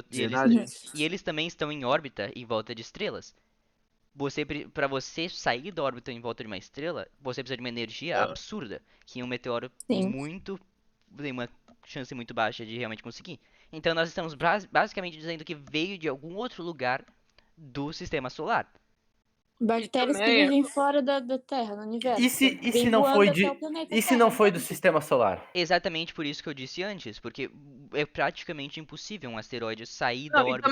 [SPEAKER 1] Verdade.
[SPEAKER 2] E eles também estão em órbita em volta de estrelas. Para você sair da órbita em volta de uma estrela, você precisa de uma energia absurda, que um meteoro
[SPEAKER 4] Sim.
[SPEAKER 2] tem uma chance muito baixa de realmente conseguir. Então nós estamos basicamente dizendo que veio de algum outro lugar do sistema solar.
[SPEAKER 4] Bactérias que
[SPEAKER 5] também-
[SPEAKER 4] vivem fora da Terra, no universo.
[SPEAKER 3] E se
[SPEAKER 4] Vem
[SPEAKER 3] não
[SPEAKER 4] voando
[SPEAKER 3] foi
[SPEAKER 4] até o
[SPEAKER 3] de.
[SPEAKER 4] planeta
[SPEAKER 3] E se
[SPEAKER 4] Terra,
[SPEAKER 3] não foi
[SPEAKER 4] então.
[SPEAKER 3] do sistema solar?
[SPEAKER 2] Exatamente por isso que eu disse antes, porque é praticamente impossível um asteroide sair da
[SPEAKER 5] Não,
[SPEAKER 2] órbita.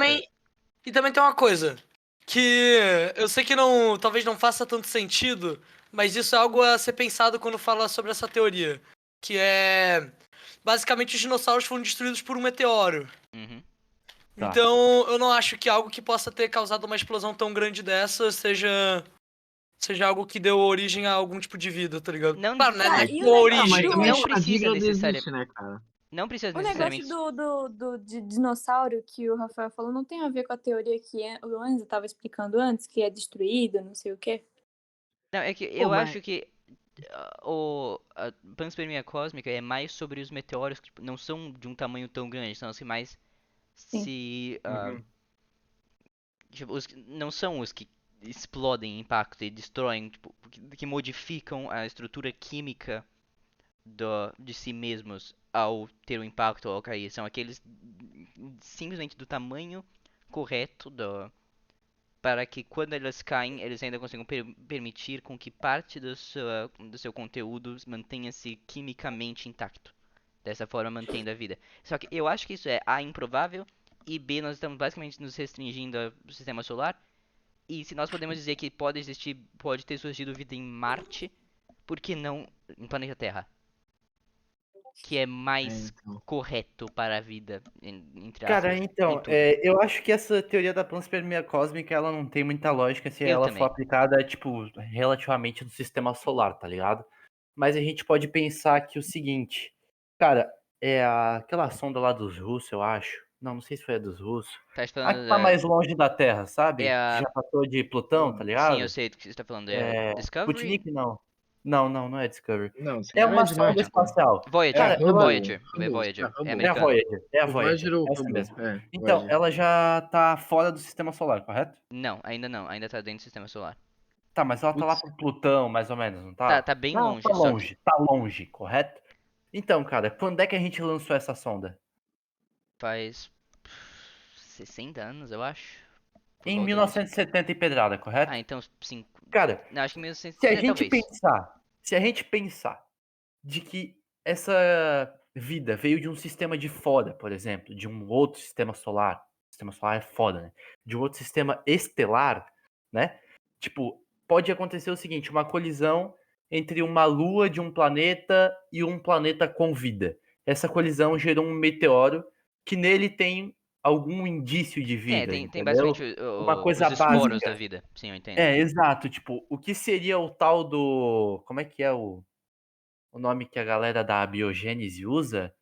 [SPEAKER 5] e também tem uma coisa. Que eu sei que não, talvez não faça tanto sentido, mas isso é algo a ser pensado quando fala sobre essa teoria. Que é. Basicamente, os dinossauros foram destruídos por um meteoro.
[SPEAKER 2] Uhum.
[SPEAKER 3] Tá.
[SPEAKER 5] Então, eu não acho que algo que possa ter causado uma explosão tão grande dessa seja algo que deu origem a algum tipo de vida, tá ligado?
[SPEAKER 2] Não
[SPEAKER 5] Claro, né? Não é
[SPEAKER 2] necessariamente.
[SPEAKER 4] E
[SPEAKER 5] tipo
[SPEAKER 4] o
[SPEAKER 5] a
[SPEAKER 4] negócio
[SPEAKER 1] Ah, mas
[SPEAKER 5] origem,
[SPEAKER 1] também
[SPEAKER 2] Não
[SPEAKER 5] mas.
[SPEAKER 1] a
[SPEAKER 2] precisa
[SPEAKER 1] dígrada
[SPEAKER 2] necessariamente.
[SPEAKER 1] existe, né, cara?
[SPEAKER 2] Não precisa
[SPEAKER 4] O negócio
[SPEAKER 2] necessariamente.
[SPEAKER 4] de dinossauro que o Rafael falou não tem a ver com a teoria que o Enzo estava explicando antes, que é destruído, não sei o quê.
[SPEAKER 2] Não, é que
[SPEAKER 1] Pô,
[SPEAKER 2] eu
[SPEAKER 1] mas
[SPEAKER 2] acho que a panspermia cósmica é mais sobre os meteoros que tipo, não são de um tamanho tão grande, são os que mais
[SPEAKER 4] Sim.
[SPEAKER 2] se.
[SPEAKER 3] Uhum.
[SPEAKER 2] Tipo, não são os que explodem em impacto e destroem, tipo, que modificam a estrutura química de si mesmos ao ter o impacto ou ao cair. São aqueles simplesmente do tamanho correto para que quando elas caem, eles ainda consigam permitir com que parte do seu conteúdo mantenha-se quimicamente intacto. Dessa forma, mantendo a vida. Só que eu acho que isso é A, improvável, e B, nós estamos basicamente nos restringindo ao sistema solar. E se nós podemos dizer que pode ter surgido vida em Marte, por que não em planeta Terra? Que é mais
[SPEAKER 1] então.
[SPEAKER 2] correto para a vida, entre
[SPEAKER 3] Cara,
[SPEAKER 2] aspas, e
[SPEAKER 3] então,
[SPEAKER 2] tudo.
[SPEAKER 3] eu acho que essa teoria da panspermia cósmica, ela não tem muita lógica se
[SPEAKER 2] Eu
[SPEAKER 3] ela for
[SPEAKER 2] também.
[SPEAKER 3] aplicada, tipo, relativamente no sistema solar, tá ligado? Mas a gente pode pensar que o seguinte, cara, aquela sonda lá dos russos, eu acho. Não sei se foi a dos russos.
[SPEAKER 2] Tá
[SPEAKER 3] A que
[SPEAKER 2] falando
[SPEAKER 3] tá
[SPEAKER 2] da.
[SPEAKER 3] mais longe da Terra,
[SPEAKER 2] É
[SPEAKER 3] sabe? Que
[SPEAKER 2] a.
[SPEAKER 3] já passou de Plutão, tá
[SPEAKER 2] Sim, eu
[SPEAKER 3] ligado?
[SPEAKER 2] sei do que você está falando. É a Discovery?
[SPEAKER 3] Sputnik, não. Não é Discovery.
[SPEAKER 1] Não,
[SPEAKER 3] É
[SPEAKER 1] não é
[SPEAKER 3] uma
[SPEAKER 1] de
[SPEAKER 3] sonda
[SPEAKER 1] Marte, pô.
[SPEAKER 3] espacial.
[SPEAKER 1] É a
[SPEAKER 2] Voyager.
[SPEAKER 3] Cara, ela,
[SPEAKER 1] Hubble.
[SPEAKER 2] É
[SPEAKER 1] Hubble, é a
[SPEAKER 2] Voyager. É
[SPEAKER 1] Hubble.
[SPEAKER 3] é a
[SPEAKER 2] americano.
[SPEAKER 3] Voyager, é a
[SPEAKER 1] O
[SPEAKER 3] Voyager,
[SPEAKER 1] Voyager ou o
[SPEAKER 3] essa
[SPEAKER 1] Hubble?
[SPEAKER 3] mesmo.
[SPEAKER 1] É,
[SPEAKER 3] Então,
[SPEAKER 1] Voyager.
[SPEAKER 3] ela já tá fora do sistema solar, correto?
[SPEAKER 2] Não, ainda não. Ainda tá dentro do sistema solar.
[SPEAKER 3] Tá, mas ela tá lá
[SPEAKER 1] Putz,
[SPEAKER 3] pro Plutão, mais ou menos, não
[SPEAKER 2] Tá,
[SPEAKER 3] tá?
[SPEAKER 2] tá bem
[SPEAKER 3] Tá
[SPEAKER 2] longe, só que.
[SPEAKER 3] longe, correto? Então, cara, quando é que a gente lançou essa sonda?
[SPEAKER 2] Faz 60 anos, eu acho. Por
[SPEAKER 3] Em
[SPEAKER 2] volta disso.
[SPEAKER 3] 1970 e pedrada,
[SPEAKER 2] Ah,
[SPEAKER 3] correto?
[SPEAKER 2] então 5.
[SPEAKER 3] Cara,
[SPEAKER 2] Não, acho que
[SPEAKER 3] se a
[SPEAKER 2] 1960,
[SPEAKER 3] gente
[SPEAKER 2] talvez.
[SPEAKER 3] pensar, se a gente pensar de que essa vida veio de um sistema de fora, por exemplo, de um outro sistema solar. O sistema solar é foda, né? De um outro sistema estelar, né? Tipo, pode acontecer o seguinte, uma colisão entre uma lua de um planeta e um planeta com vida. Essa colisão gerou um meteoro que nele tem algum indício de
[SPEAKER 2] É,
[SPEAKER 3] vida,
[SPEAKER 2] tem
[SPEAKER 3] entendeu?
[SPEAKER 2] basicamente
[SPEAKER 3] Uma
[SPEAKER 2] os
[SPEAKER 3] coisa
[SPEAKER 2] esporos da
[SPEAKER 3] básica.
[SPEAKER 2] vida. Sim, eu entendo.
[SPEAKER 3] Exato. Tipo, o que seria o tal do... Como é que é o nome que a galera da biogênese usa?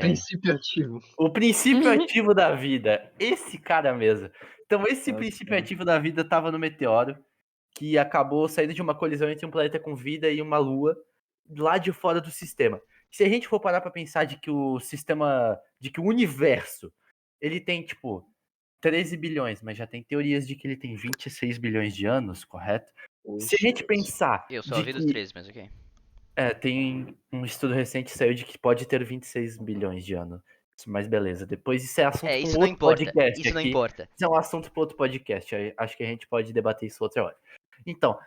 [SPEAKER 1] princípio ativo.
[SPEAKER 3] O princípio ativo da vida. Esse cara mesmo. Então, esse
[SPEAKER 1] Nossa,
[SPEAKER 3] princípio
[SPEAKER 1] cara.
[SPEAKER 3] ativo da vida estava no meteoro, que acabou saindo de uma colisão entre um planeta com vida e uma lua, lá de fora do sistema. Se a gente for parar pra pensar de que o universo, ele tem, tipo, 13 bilhões, mas já tem teorias de que ele tem 26 bilhões de anos, correto? Se a
[SPEAKER 1] Oxe,
[SPEAKER 3] gente pensar
[SPEAKER 2] Eu só
[SPEAKER 3] de
[SPEAKER 2] ouvi dos
[SPEAKER 3] que
[SPEAKER 2] 13, mas ok.
[SPEAKER 3] tem um estudo recente que saiu de que pode ter 26 bilhões de anos. Mas beleza, depois isso é assunto para
[SPEAKER 2] Isso
[SPEAKER 3] um
[SPEAKER 2] não
[SPEAKER 3] outro
[SPEAKER 2] importa.
[SPEAKER 3] podcast
[SPEAKER 2] Isso não
[SPEAKER 3] aqui.
[SPEAKER 2] importa.
[SPEAKER 3] Isso é um assunto para outro podcast. Acho que a gente pode debater isso outra hora. Então,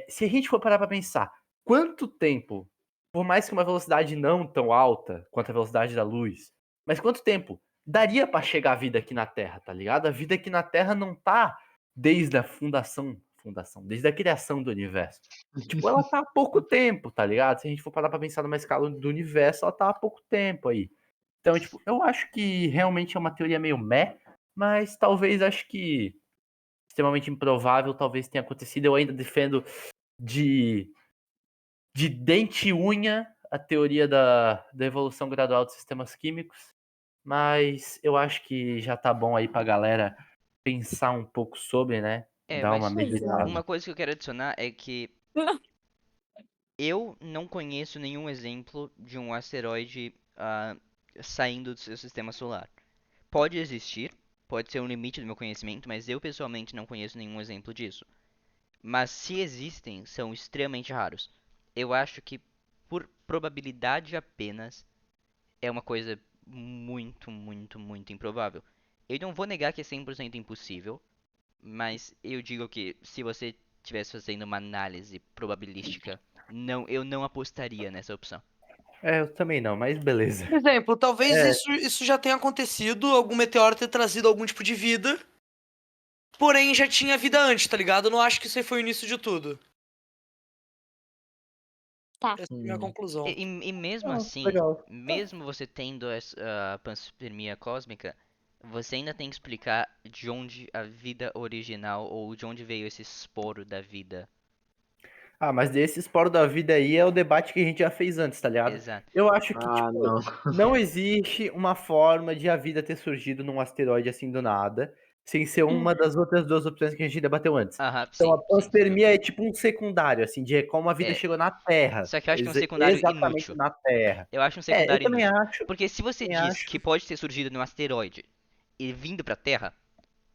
[SPEAKER 3] se a gente for parar para pensar, quanto tempo, por mais que uma velocidade não tão alta quanto a velocidade da luz, mas quanto tempo daria para chegar a vida aqui na Terra, tá ligado? A vida aqui na Terra não tá desde a desde a criação do universo. Tipo, ela tá há pouco tempo, tá ligado? Se a gente for parar pra pensar numa escala do universo, ela tá há pouco tempo aí. Então, tipo, eu acho que realmente é uma teoria meio meh, mas talvez acho que extremamente improvável, talvez tenha acontecido. Eu ainda defendo de, de dente e unha a teoria da evolução gradual dos sistemas químicos, mas eu acho que já tá bom aí pra galera pensar um pouco sobre, né? Dar uma
[SPEAKER 2] Mas
[SPEAKER 4] Pois é.
[SPEAKER 3] meditada.
[SPEAKER 2] uma coisa que eu quero adicionar é que eu não conheço nenhum exemplo de um asteroide saindo do seu sistema solar. Pode existir, pode ser um limite do meu conhecimento, mas eu pessoalmente não conheço nenhum exemplo disso. Mas se existem, são extremamente raros. Eu acho que por probabilidade apenas é uma coisa muito, muito, muito improvável. Eu não vou negar que é 100% impossível, mas eu digo que se você estivesse fazendo uma análise probabilística, não, eu não apostaria nessa opção.
[SPEAKER 3] Eu também não, mas beleza.
[SPEAKER 5] Por exemplo, talvez
[SPEAKER 3] É.
[SPEAKER 5] isso já tenha acontecido, algum meteoro ter trazido algum tipo de vida, porém já tinha vida antes, tá ligado? Eu não acho que isso aí foi o início de tudo.
[SPEAKER 4] Tá.
[SPEAKER 5] Essa é a minha conclusão.
[SPEAKER 2] E mesmo
[SPEAKER 3] Ah,
[SPEAKER 2] assim,
[SPEAKER 3] legal.
[SPEAKER 2] mesmo você tendo a panspermia cósmica, você ainda tem que explicar de onde a vida original ou de onde veio esse esporo da vida.
[SPEAKER 3] Ah, mas desse esporo da vida aí é o debate que a gente já fez antes, tá ligado?
[SPEAKER 2] Exato.
[SPEAKER 3] Eu acho que,
[SPEAKER 1] Ah,
[SPEAKER 3] tipo,
[SPEAKER 1] não.
[SPEAKER 3] não existe uma forma de a vida ter surgido num asteroide assim do nada, sem ser uma das outras duas opções que a gente debateu antes.
[SPEAKER 2] Aham,
[SPEAKER 3] Então,
[SPEAKER 2] sim,
[SPEAKER 3] a
[SPEAKER 2] sim, sem
[SPEAKER 3] panspermia
[SPEAKER 2] dúvida.
[SPEAKER 3] é tipo um secundário, assim, de como a vida
[SPEAKER 2] É,
[SPEAKER 3] chegou na Terra.
[SPEAKER 2] só que eu acho que é um secundário
[SPEAKER 3] Exatamente
[SPEAKER 2] inútil.
[SPEAKER 3] na Terra.
[SPEAKER 2] Eu acho um
[SPEAKER 3] Eu
[SPEAKER 2] secundário
[SPEAKER 3] também
[SPEAKER 2] inútil.
[SPEAKER 3] acho,
[SPEAKER 2] Porque se você
[SPEAKER 3] também
[SPEAKER 2] diz que
[SPEAKER 3] acho.
[SPEAKER 2] pode ter surgido num asteroide e vindo pra Terra,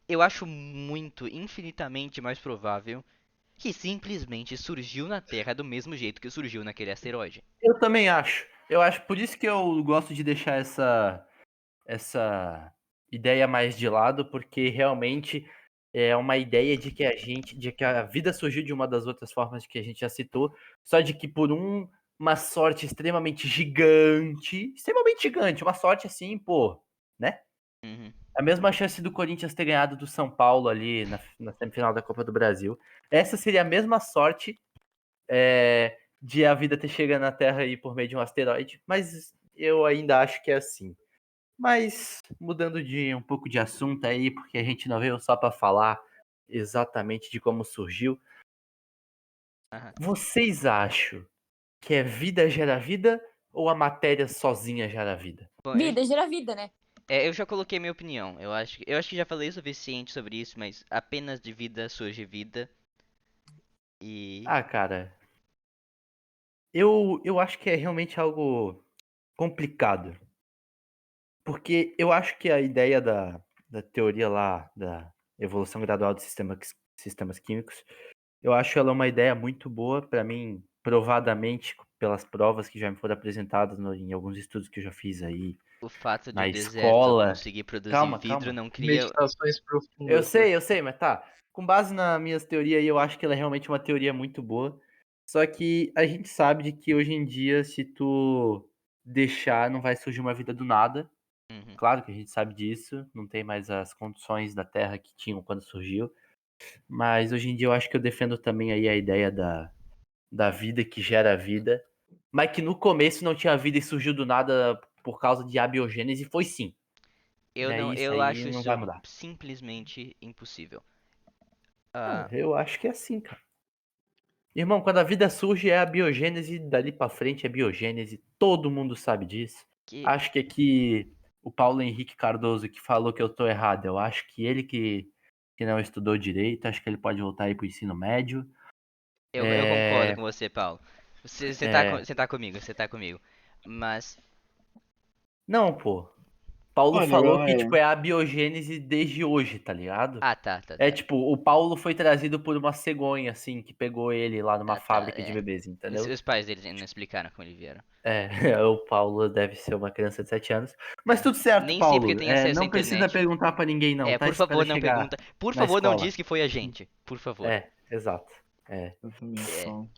[SPEAKER 2] eu acho muito, infinitamente mais provável que simplesmente surgiu na Terra do mesmo jeito que surgiu naquele asteroide.
[SPEAKER 3] Eu também acho. Eu acho por isso que eu gosto de deixar essa ideia mais de lado, porque realmente é uma ideia de que a vida surgiu de uma das outras formas que a gente já citou, só de que por uma sorte extremamente gigante, uma sorte assim, pô, né?
[SPEAKER 2] Uhum.
[SPEAKER 3] A mesma chance do Corinthians ter ganhado do São Paulo ali na semifinal da Copa do Brasil. Essa seria a mesma sorte de a vida ter chegado na Terra aí por meio de um asteroide, mas eu ainda acho que é assim. Mas mudando de um pouco de assunto aí, porque a gente não veio só para falar exatamente de como surgiu.
[SPEAKER 2] Aham.
[SPEAKER 3] Vocês acham que é vida gera vida ou a matéria sozinha gera vida?
[SPEAKER 2] Bom,
[SPEAKER 4] Vida, gera vida, né?
[SPEAKER 2] eu já coloquei minha opinião. Eu acho que já falei o suficiente sobre isso, mas apenas de vida surge vida. E.
[SPEAKER 3] Ah, cara, eu acho que é realmente algo complicado. Porque eu acho que a ideia da teoria lá da evolução gradual dos sistemas químicos, eu acho ela uma ideia muito boa para mim, provadamente pelas provas que já me foram apresentadas em alguns estudos que eu já fiz aí
[SPEAKER 2] O fato de
[SPEAKER 3] na
[SPEAKER 2] o deserto
[SPEAKER 3] escola.
[SPEAKER 2] conseguir produzir
[SPEAKER 3] Calma,
[SPEAKER 2] vidro
[SPEAKER 3] calma.
[SPEAKER 2] não cria.
[SPEAKER 1] Meditações profundas, né?
[SPEAKER 3] Eu sei, mas tá. Com base nas minhas teorias aí, eu acho que ela é realmente uma teoria muito boa. Só que a gente sabe de que hoje em dia, se tu deixar, não vai surgir uma vida do nada.
[SPEAKER 2] Uhum.
[SPEAKER 3] Claro que a gente sabe disso, não tem mais as condições da Terra que tinham quando surgiu. Mas hoje em dia eu acho que eu defendo também aí a ideia da vida que gera vida. Mas que no começo não tinha vida e surgiu do nada por causa de abiogênese, foi sim. E
[SPEAKER 2] Eu não,
[SPEAKER 3] aí isso
[SPEAKER 2] eu
[SPEAKER 3] aí
[SPEAKER 2] acho
[SPEAKER 3] não vai
[SPEAKER 2] isso
[SPEAKER 3] mudar.
[SPEAKER 2] simplesmente impossível.
[SPEAKER 3] Ah,
[SPEAKER 2] Ah,
[SPEAKER 3] eu acho que é assim, cara. Irmão, quando a vida surge é a biogênese, dali pra frente é biogênese, todo mundo sabe disso.
[SPEAKER 2] que
[SPEAKER 3] Acho que aqui o Paulo Henrique Cardoso que falou que eu tô errado, eu acho que ele que não estudou direito, acho que ele pode voltar aí pro ensino médio.
[SPEAKER 2] eu concordo
[SPEAKER 3] É,
[SPEAKER 2] com você, Paulo. Você tá,
[SPEAKER 3] é,
[SPEAKER 2] você tá comigo, você tá comigo. Mas,
[SPEAKER 3] Não, pô. Paulo
[SPEAKER 1] Olha,
[SPEAKER 3] falou que,
[SPEAKER 1] galera.
[SPEAKER 3] tipo, é a biogênese desde hoje, tá ligado?
[SPEAKER 2] tá.
[SPEAKER 3] É tipo, o Paulo foi trazido por uma cegonha, assim, que pegou ele lá numa
[SPEAKER 2] Tá,
[SPEAKER 3] fábrica de bebês,
[SPEAKER 2] Os,
[SPEAKER 3] entendeu?
[SPEAKER 2] os pais deles ainda não explicaram como eles vieram.
[SPEAKER 3] É, o Paulo deve ser uma criança de 7 anos. Mas
[SPEAKER 2] É.
[SPEAKER 3] tudo certo,
[SPEAKER 2] Nem sempre que eu
[SPEAKER 3] Paulo.
[SPEAKER 2] tenho acesso à
[SPEAKER 3] Não precisa
[SPEAKER 2] internet.
[SPEAKER 3] perguntar pra ninguém, não, tá?
[SPEAKER 2] Por
[SPEAKER 3] Espera
[SPEAKER 2] favor, não
[SPEAKER 3] chegar
[SPEAKER 2] pergunta. Por
[SPEAKER 3] na
[SPEAKER 2] favor, não
[SPEAKER 3] escola.
[SPEAKER 2] diz que foi a gente. Por favor.
[SPEAKER 3] Exato.
[SPEAKER 1] Exatamente,
[SPEAKER 2] É.
[SPEAKER 1] Paulo.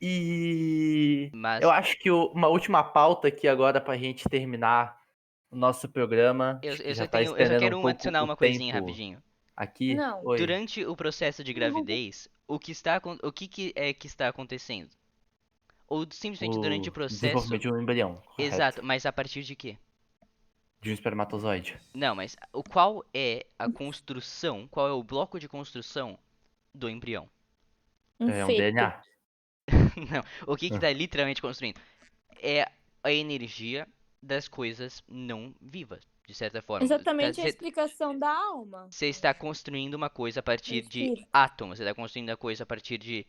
[SPEAKER 3] E
[SPEAKER 2] Mas
[SPEAKER 3] eu acho que uma última pauta aqui agora pra gente terminar o nosso programa.
[SPEAKER 2] eu,
[SPEAKER 3] Acho que
[SPEAKER 2] eu
[SPEAKER 3] já
[SPEAKER 2] só
[SPEAKER 3] tá
[SPEAKER 2] tenho, eu só
[SPEAKER 3] estendendo um
[SPEAKER 2] quero
[SPEAKER 3] pouco
[SPEAKER 2] adicionar
[SPEAKER 3] o
[SPEAKER 2] uma coisinha
[SPEAKER 3] tempo
[SPEAKER 2] rapidinho.
[SPEAKER 3] aqui.
[SPEAKER 4] Não.
[SPEAKER 3] Oi.
[SPEAKER 2] Durante o processo de gravidez, o que é que está acontecendo? Ou simplesmente durante o
[SPEAKER 3] O
[SPEAKER 2] processo?
[SPEAKER 3] desenvolvimento de um embrião, correto.
[SPEAKER 2] Exato, mas a partir de quê?
[SPEAKER 3] De um espermatozoide.
[SPEAKER 2] Não, mas qual é a construção, qual é o bloco de construção do embrião?
[SPEAKER 3] É um
[SPEAKER 4] feto.
[SPEAKER 3] DNA.
[SPEAKER 2] Não, o que está literalmente construindo? É a energia das coisas não vivas, de certa forma.
[SPEAKER 4] Exatamente a explicação da alma.
[SPEAKER 2] Você está construindo uma coisa a partir
[SPEAKER 4] Do
[SPEAKER 2] de
[SPEAKER 4] espírito.
[SPEAKER 2] átomos, você está construindo a coisa a partir de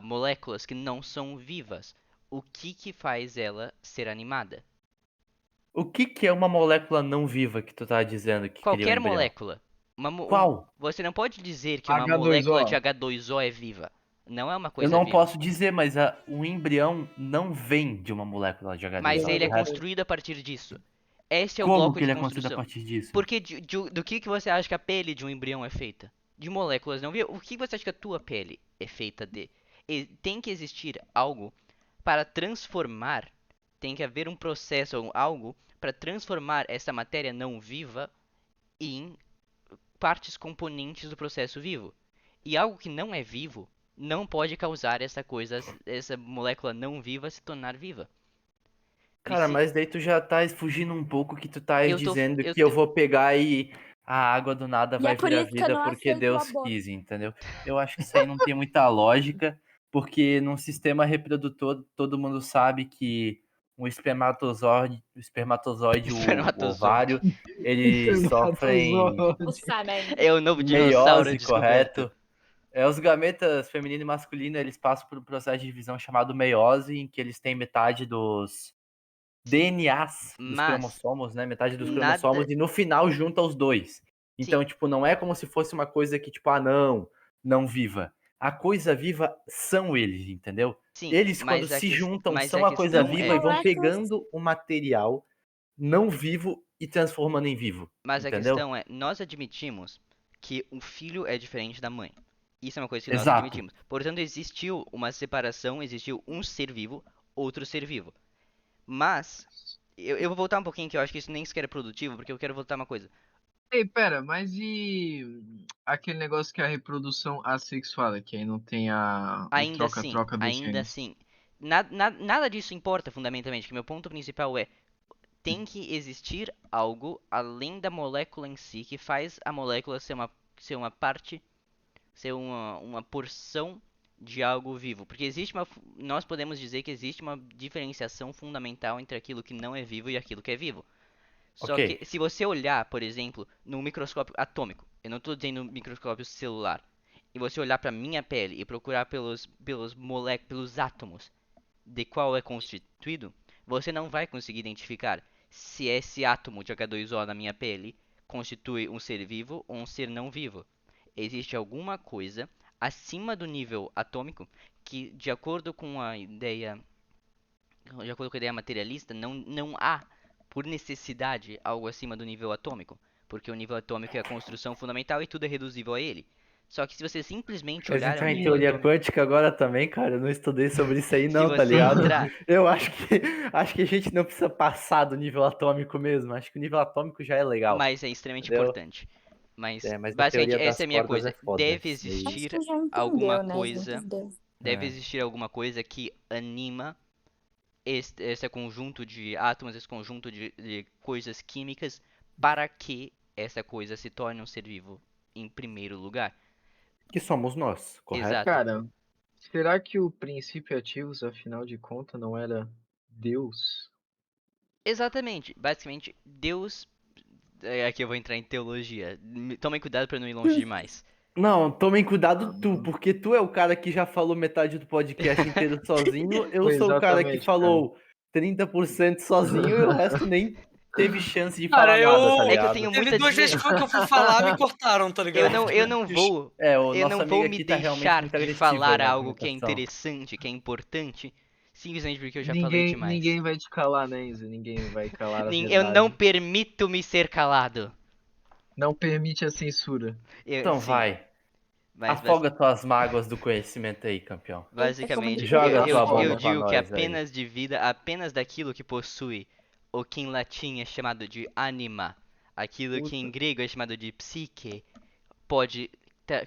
[SPEAKER 2] moléculas que não são vivas. O que faz ela ser animada?
[SPEAKER 3] O que é uma molécula não viva que tu tá dizendo que cria um
[SPEAKER 2] Qualquer
[SPEAKER 3] embrião?
[SPEAKER 2] molécula.
[SPEAKER 3] Qual?
[SPEAKER 2] Você não pode dizer que uma
[SPEAKER 1] H2O.
[SPEAKER 2] molécula de H2O é viva. Não é uma
[SPEAKER 3] Eu
[SPEAKER 2] coisa
[SPEAKER 3] não
[SPEAKER 2] viva.
[SPEAKER 3] posso dizer, mas o embrião não vem de uma molécula de
[SPEAKER 2] Mas
[SPEAKER 3] H2O,
[SPEAKER 2] ele é
[SPEAKER 3] correto?
[SPEAKER 2] construído a partir disso. Esse é o
[SPEAKER 3] Como
[SPEAKER 2] bloco
[SPEAKER 3] que
[SPEAKER 2] de
[SPEAKER 3] ele é construído a
[SPEAKER 2] construção.
[SPEAKER 3] partir disso?
[SPEAKER 2] Porque do que você acha que a pele de um embrião é feita? De moléculas não vivas. O que você acha que a tua pele é feita de? Tem que existir algo para transformar. Tem que haver um processo ou algo para transformar essa matéria não viva em partes componentes do processo vivo. E algo que não é vivo não pode causar essa molécula não viva se tornar viva.
[SPEAKER 3] Cara,
[SPEAKER 2] Preci-
[SPEAKER 3] mas daí tu já tá fugindo um pouco que tu tá
[SPEAKER 2] eu tô,
[SPEAKER 3] dizendo
[SPEAKER 2] eu
[SPEAKER 3] que eu
[SPEAKER 2] tô,
[SPEAKER 3] vou pegar e a água do nada
[SPEAKER 4] E é
[SPEAKER 3] vai
[SPEAKER 4] por
[SPEAKER 3] virar
[SPEAKER 4] isso que eu
[SPEAKER 3] vida
[SPEAKER 4] não
[SPEAKER 3] porque
[SPEAKER 4] aceito o
[SPEAKER 3] Deus
[SPEAKER 4] aborto.
[SPEAKER 3] quis, entendeu? Eu acho que isso aí não tem muita lógica, porque num sistema reprodutor todo mundo sabe que um espermatozoide, o
[SPEAKER 2] Espermatozoide.
[SPEAKER 3] ovário, eles sofrem
[SPEAKER 4] O Samen.
[SPEAKER 2] É o novo dinossauro
[SPEAKER 3] meiose,
[SPEAKER 2] descoberto.
[SPEAKER 3] correto? Os gametas feminino e masculino, eles passam por um processo de divisão chamado meiose, em que eles têm metade dos DNAs dos
[SPEAKER 2] Mas
[SPEAKER 3] cromossomos, né? Metade dos cromossomos,
[SPEAKER 2] nada.
[SPEAKER 3] e no final junta os dois.
[SPEAKER 2] Sim,
[SPEAKER 3] Então, tipo, não é como se fosse uma coisa que, tipo, não viva. A coisa viva são eles, entendeu?
[SPEAKER 2] sim,
[SPEAKER 3] Eles, quando se juntam,
[SPEAKER 2] mas a
[SPEAKER 3] são a coisa
[SPEAKER 2] questão
[SPEAKER 3] viva
[SPEAKER 2] é.
[SPEAKER 3] e vão
[SPEAKER 4] Moléculas.
[SPEAKER 3] pegando o material não vivo e transformando em vivo,
[SPEAKER 2] Mas a
[SPEAKER 3] entendeu?
[SPEAKER 2] questão é, nós admitimos que o filho é diferente da mãe. Isso é uma coisa que nós
[SPEAKER 3] Exato.
[SPEAKER 2] admitimos. Portanto, existiu uma separação, existiu um ser vivo, outro ser vivo. Mas, eu vou voltar um pouquinho, que eu acho que isso nem sequer é produtivo, porque eu quero voltar uma coisa.
[SPEAKER 1] Ei, pera, mas e aquele negócio que é a reprodução assexuada, que aí não tem o troca-troca dos
[SPEAKER 2] Ainda
[SPEAKER 1] genes?
[SPEAKER 2] assim, nada disso importa fundamentalmente, que meu ponto principal é, tem que existir algo além da molécula em si que faz a molécula ser uma parte, ser uma porção de algo vivo. Porque nós podemos dizer que existe uma diferenciação fundamental entre aquilo que não é vivo e aquilo que é vivo. Só que
[SPEAKER 3] Ok.
[SPEAKER 2] se você olhar, por exemplo, no microscópio atômico, eu não estou dizendo microscópio celular, e você olhar para minha pele e procurar pelos átomos de qual é constituído, você não vai conseguir identificar se esse átomo de H2O na minha pele constitui um ser vivo ou um ser não vivo. Existe alguma coisa acima do nível atômico que, de acordo com a ideia materialista, não há, por necessidade, algo acima do nível atômico. Porque o nível atômico é a construção fundamental e tudo é reduzível a ele. Só que se você simplesmente
[SPEAKER 3] Quer
[SPEAKER 2] olhar ao
[SPEAKER 3] entrar em
[SPEAKER 2] nível
[SPEAKER 3] teoria
[SPEAKER 2] atômico,
[SPEAKER 3] quântica agora também, cara? Eu não estudei sobre isso aí
[SPEAKER 2] se
[SPEAKER 3] não, tá
[SPEAKER 2] você
[SPEAKER 3] ligado?
[SPEAKER 2] entrar,
[SPEAKER 3] Eu acho que a gente não precisa passar do nível atômico mesmo. Acho que o nível atômico já é legal,
[SPEAKER 2] mas é extremamente
[SPEAKER 3] entendeu?
[SPEAKER 2] importante. Mas,
[SPEAKER 3] Mas a
[SPEAKER 2] basicamente,
[SPEAKER 3] teoria
[SPEAKER 2] essa
[SPEAKER 3] das
[SPEAKER 2] é a minha
[SPEAKER 3] cordas é
[SPEAKER 2] coisa.
[SPEAKER 3] foda. Isso aí.
[SPEAKER 4] Acho que
[SPEAKER 2] Existir
[SPEAKER 4] já
[SPEAKER 2] alguma
[SPEAKER 4] entendeu, né,
[SPEAKER 2] coisa.
[SPEAKER 4] gente?
[SPEAKER 2] Deve existir alguma coisa que anima esse conjunto de átomos, esse conjunto de coisas químicas, para que essa coisa se torne um ser vivo em primeiro lugar.
[SPEAKER 3] Que somos nós, correto?
[SPEAKER 2] Exato.
[SPEAKER 1] Cara, será que o princípio ativos, afinal de contas, não era Deus?
[SPEAKER 2] Exatamente. Basicamente, Deus. Aqui eu vou entrar em teologia. Tomem cuidado para não ir longe demais.
[SPEAKER 3] Não, tomem cuidado tu,
[SPEAKER 1] Aham.
[SPEAKER 3] porque tu é o cara que já falou metade do podcast inteiro sozinho. Eu
[SPEAKER 1] Foi
[SPEAKER 3] sou o cara que
[SPEAKER 1] exatamente, cara.
[SPEAKER 3] falou 30% sozinho e o resto nem teve chance de
[SPEAKER 5] Cara,
[SPEAKER 3] falar nada, tá
[SPEAKER 2] É que eu
[SPEAKER 3] ligado?
[SPEAKER 2] tenho muito
[SPEAKER 5] Teve
[SPEAKER 2] a
[SPEAKER 5] 2 vezes
[SPEAKER 2] dizer.
[SPEAKER 5] que eu fui falar, me cortaram, tá ligado?
[SPEAKER 2] Eu não vou.
[SPEAKER 3] O
[SPEAKER 2] Eu
[SPEAKER 3] nosso
[SPEAKER 2] não vou
[SPEAKER 3] amigo
[SPEAKER 2] me
[SPEAKER 3] aqui tá realmente
[SPEAKER 2] deixar
[SPEAKER 3] muito
[SPEAKER 2] de
[SPEAKER 3] agressivo
[SPEAKER 2] falar
[SPEAKER 3] aí na
[SPEAKER 2] algo que é
[SPEAKER 3] argumentação.
[SPEAKER 2] interessante, que é importante, simplesmente porque eu já falei demais.
[SPEAKER 1] Ninguém vai te calar, né, Enzo? Ninguém vai calar a
[SPEAKER 2] Eu não
[SPEAKER 1] verdade.
[SPEAKER 2] permito me ser calado.
[SPEAKER 1] Não permite a censura.
[SPEAKER 3] Então
[SPEAKER 2] Sim,
[SPEAKER 3] vai,
[SPEAKER 2] mas
[SPEAKER 3] afoga tuas mágoas do conhecimento aí, campeão.
[SPEAKER 4] Como
[SPEAKER 2] basicamente
[SPEAKER 3] Joga
[SPEAKER 4] diria
[SPEAKER 3] tua
[SPEAKER 4] o
[SPEAKER 3] bomba
[SPEAKER 2] eu
[SPEAKER 3] pra
[SPEAKER 2] digo que
[SPEAKER 3] nós aí.
[SPEAKER 2] apenas de vida, apenas daquilo que possui o que em latim é chamado de anima, aquilo que em
[SPEAKER 1] Puta.
[SPEAKER 2] grego é chamado de psique, pode